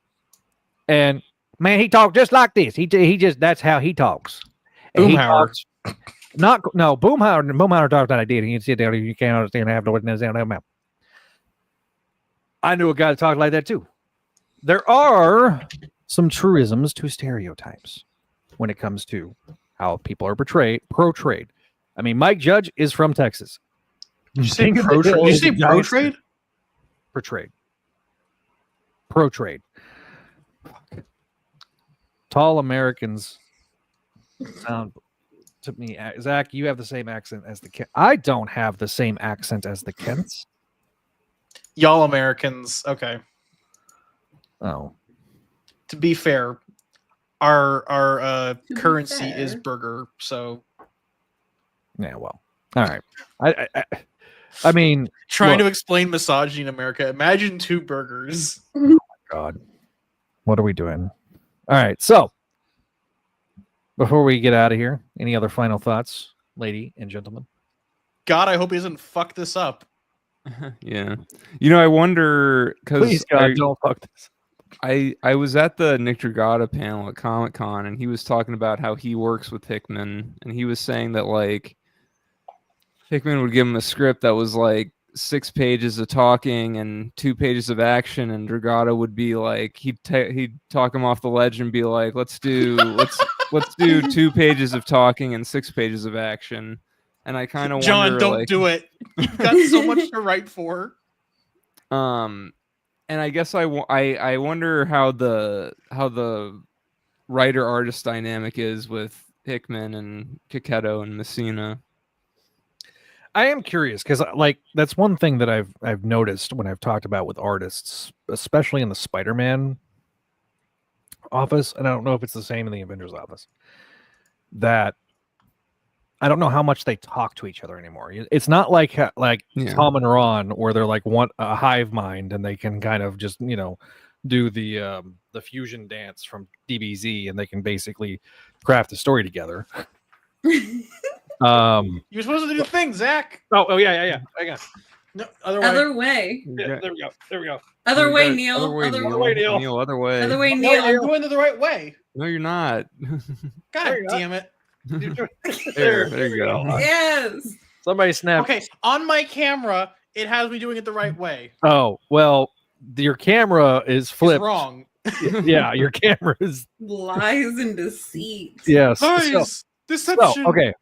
And man, he talked just like this. He just, that's how he talks. Boomhauer. Boomhauer talks like I did. You sit down, you can't understand half the words in his mouth. I knew a guy that talked like that too. There are some truisms to stereotypes when it comes to how people are portrayed. I mean, Mike Judge is from Texas. Did you say pro-trade? Did you say pro-trade? Pro-trade. Tall Americans sound to me. Zach, you have the same accent as the Kent. I don't have the same accent as the Kents. Y'all Americans. Okay. Oh. To be fair, our currency is burger, so Yeah, well, all right. I mean, Trying look, to explain misogyny in America. Imagine 2 burgers. God, what are we doing? All right, so before we get out of here, any other final thoughts, lady and gentlemen? God, I hope he doesn't fuck this up. Yeah. I wonder because Please, God, don't fuck this. I was at the Nick Dragata panel at Comic-Con, and he was talking about how he works with Hickman, and he was saying that like Hickman would give him a script that was like 6 pages of talking and 2 pages of action, and Dragata would be like he'd talk him off the ledge and be like, let's do 2 pages of talking and 6 pages of action. And I kind of John, wonder, don't like, do it. You've got so much to write for. And I guess I wonder how the writer artist dynamic is with Hickman and Kiketto and Messina. I am curious because, like, that's one thing that I've noticed when I've talked about with artists, especially in the Spider-Man office, and I don't know if it's the same in the Avengers office, that I don't know how much they talk to each other anymore. It's not like Tom and Ron, where they're like a hive mind and they can kind of just do the fusion dance from DBZ and they can basically craft a story together. You're supposed to do the thing, Zach. Oh yeah. I got No, other way. Other way. Yeah, there we go. Other way, Neil. Other way, Other Neil. way, Neil, other way. Other way, No, I'm Neil. going the right way. No, you're not. God damn it. There you go. Yes. Somebody snap. Okay, on my camera, it has me doing it the right way. Oh well, your camera is It's flipped. wrong. Yeah, your camera is. Lies and deceit. Yes. Lies, deception. So, okay. You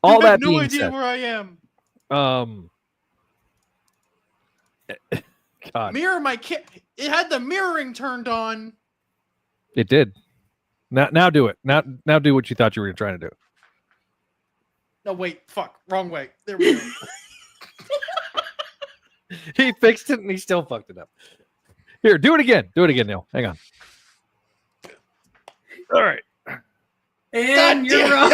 All have that no being idea said, where I am. God, Mirror my it had the mirroring turned on. it did. Now do it. Now do what you thought you were trying to do. No, wait, fuck, wrong way. There we go. He fixed it and he still fucked it up. Here, do it again. Do it again, Neil. Hang on. All right. And you're wrong.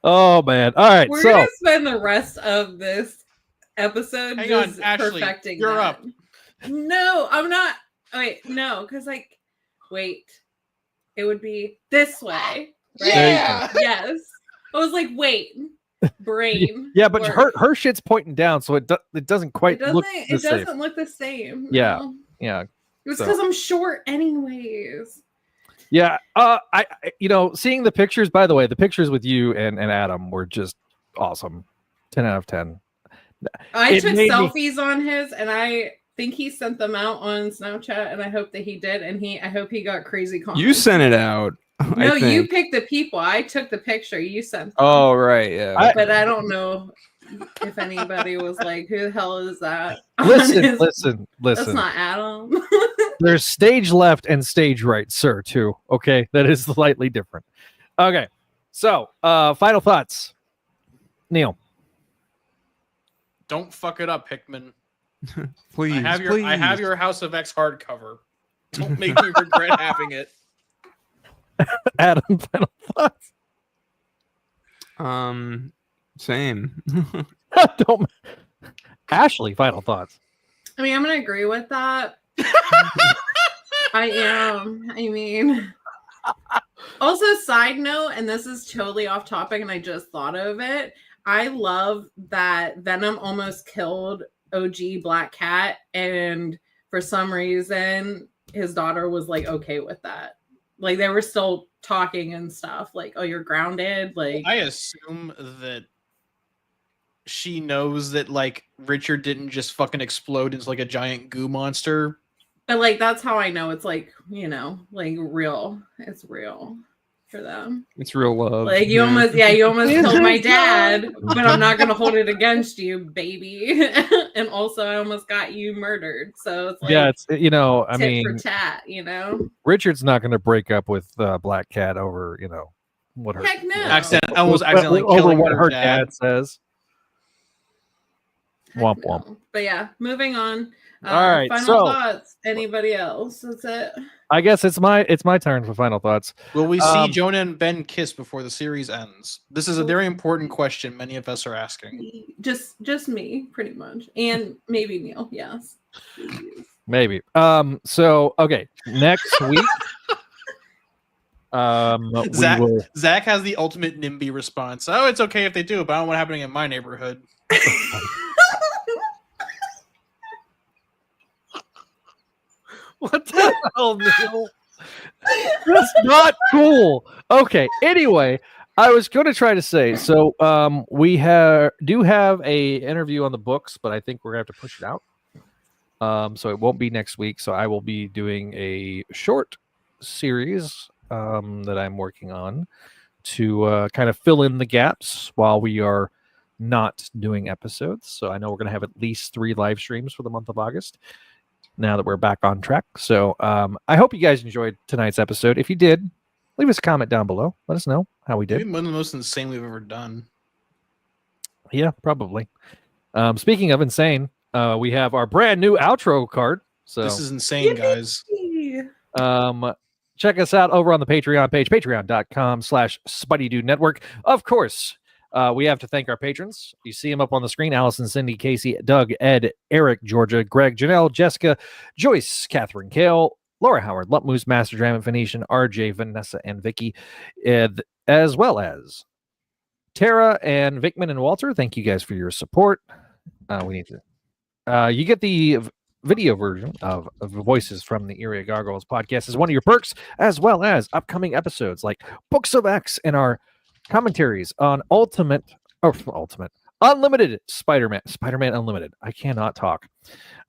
Oh man. All right. We're So gonna spend the rest of this episode Hang just on, Ashley, perfecting you're that. up. No, I'm not. Wait, no, because wait, it would be this way. Right? Yeah. Yes. I was like, wait, brain. yeah, but work. her shit's pointing down, so it doesn't quite look the It same. doesn't look the same. Yeah. No. Yeah. It was So. because I'm short, anyways. Yeah. I seeing the pictures. By the way, the pictures with you and Adam were just awesome. 10 out of 10. I It took made me- selfies on his, and I think he sent them out on Snapchat, and I hope that he did, and I hope he got crazy comments. You sent it out. No, I you think. picked the people. I took the picture. You sent them. Oh right, yeah. But I don't know if anybody was like, "Who the hell is that?" Listen. That's not Adam. There's stage left and stage right, sir, too. Okay. That is slightly different. Okay. So, final thoughts. Neil. Don't fuck it up, Hickman. Please, I have your House of X hardcover. Don't make me regret having it. Adam, final thoughts. Same. Don't. Ashley, final thoughts. I mean, I'm gonna agree with that. I am. I mean, also, side note, and this is totally off topic, and I just thought of it. I love that Venom almost killed OG Black Cat, and for some reason, his daughter was like okay with that. Like they were still talking and stuff. Like, oh, you're grounded. Like I assume that she knows that like Richard didn't just fucking explode into like a giant goo monster. But like that's how I know it's like, like real. It's real for them. It's real love. Like you almost killed my dad, but I'm not gonna hold it against you, baby. And also I almost got you murdered. So it's like Yeah, it's I tit mean, for tat, Richard's not going to break up with Black Cat over what her Heck no. Almost accidentally over killing what her her dad. dad says. Heck Womp no. womp. But yeah, moving on. All right, Final so- thoughts. Anybody else? That's it. I guess it's my turn for final thoughts. Will we see Jonah and Ben kiss before the series ends? This is a Well- very important question many of us are asking. Just me, pretty much, and maybe Neil. Yes. Maybe. So okay, next week. We Zach, will. Zach has the ultimate NIMBY response. Oh, it's okay if they do, but I don't want happening in my neighborhood. What the hell, Neil? That's not cool. Okay. Anyway, I was going to try to say so. We do have a interview on the books, but I think we're gonna have to push it out. So it won't be next week. So I will be doing a short series that I'm working on to kind of fill in the gaps while we are not doing episodes. So I know we're going to have at least 3 live streams for the month of August now that we're back on track. So I hope you guys enjoyed tonight's episode. If you did, leave us a comment down below. Let us know how we did. Maybe one of the most insane we've ever done. Yeah, probably. Speaking of insane, we have our brand new outro card. So This is insane, guys. check us out over on the Patreon page, patreon.com/Spideydude Network. Of course, we have to thank our patrons. You see them up on the screen: Allison, Cindy, Casey, Doug, Ed, Eric, Georgia, Greg, Janelle, Jessica, Joyce, Catherine, Kale, Laura Howard, Lump Moose, Master Dram, Phoenician, RJ, Vanessa, and Vicky, as well as Tara and Vickman and Walter. Thank you guys for your support. We need to. You get the video version of voices from the Area Gargoyles podcast as one of your perks, as well as upcoming episodes like Books of X and our commentaries on Unlimited Spider-Man Unlimited. I cannot talk.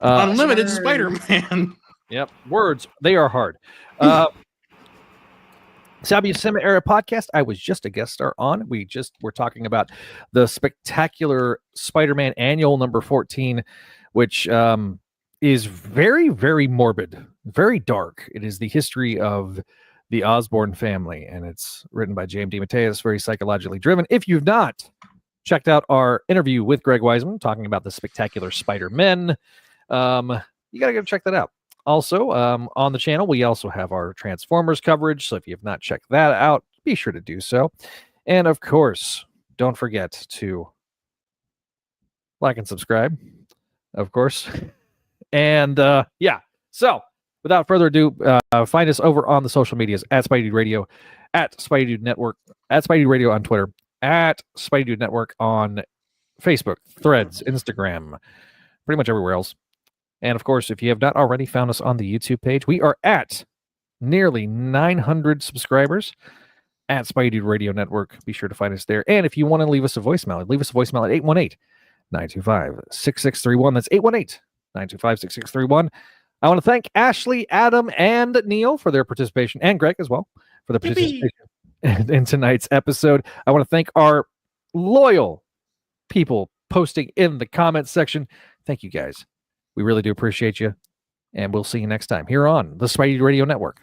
Unlimited Word. Spider-Man. Yep, words, they are hard. Sabu Sima Era podcast, I was just a guest star on. We're talking about the spectacular Spider-Man annual number 14, which is very, very morbid, very dark. It is the history of the Osborn family, and it's written by James D. Mateus, very psychologically driven. If you've not checked out our interview with Greg Wiseman talking about the spectacular Spider-Men, you got to go check that out. Also, on the channel, we also have our Transformers coverage, so if you have not checked that out, be sure to do so. And of course, don't forget to like and subscribe, of course. And yeah, so without further ado, find us over on the social medias at Spideydude Radio, at Spideydude Network, at Spideydude Radio on Twitter, at Spideydude Network on Facebook, Threads, Instagram, pretty much everywhere else. And of course, if you have not already found us on the YouTube page, we are at nearly 900 subscribers at Spideydude Radio Network. Be sure to find us there. And if you want to leave us a voicemail at 818-925-6631. That's 818-925-6631. I want to thank Ashley, Adam, and Neil for their participation, and Greg as well for the participation in tonight's episode. I want to thank our loyal people posting in the comments section. Thank you guys. We really do appreciate you, and we'll see you next time here on the Spidey Radio Network.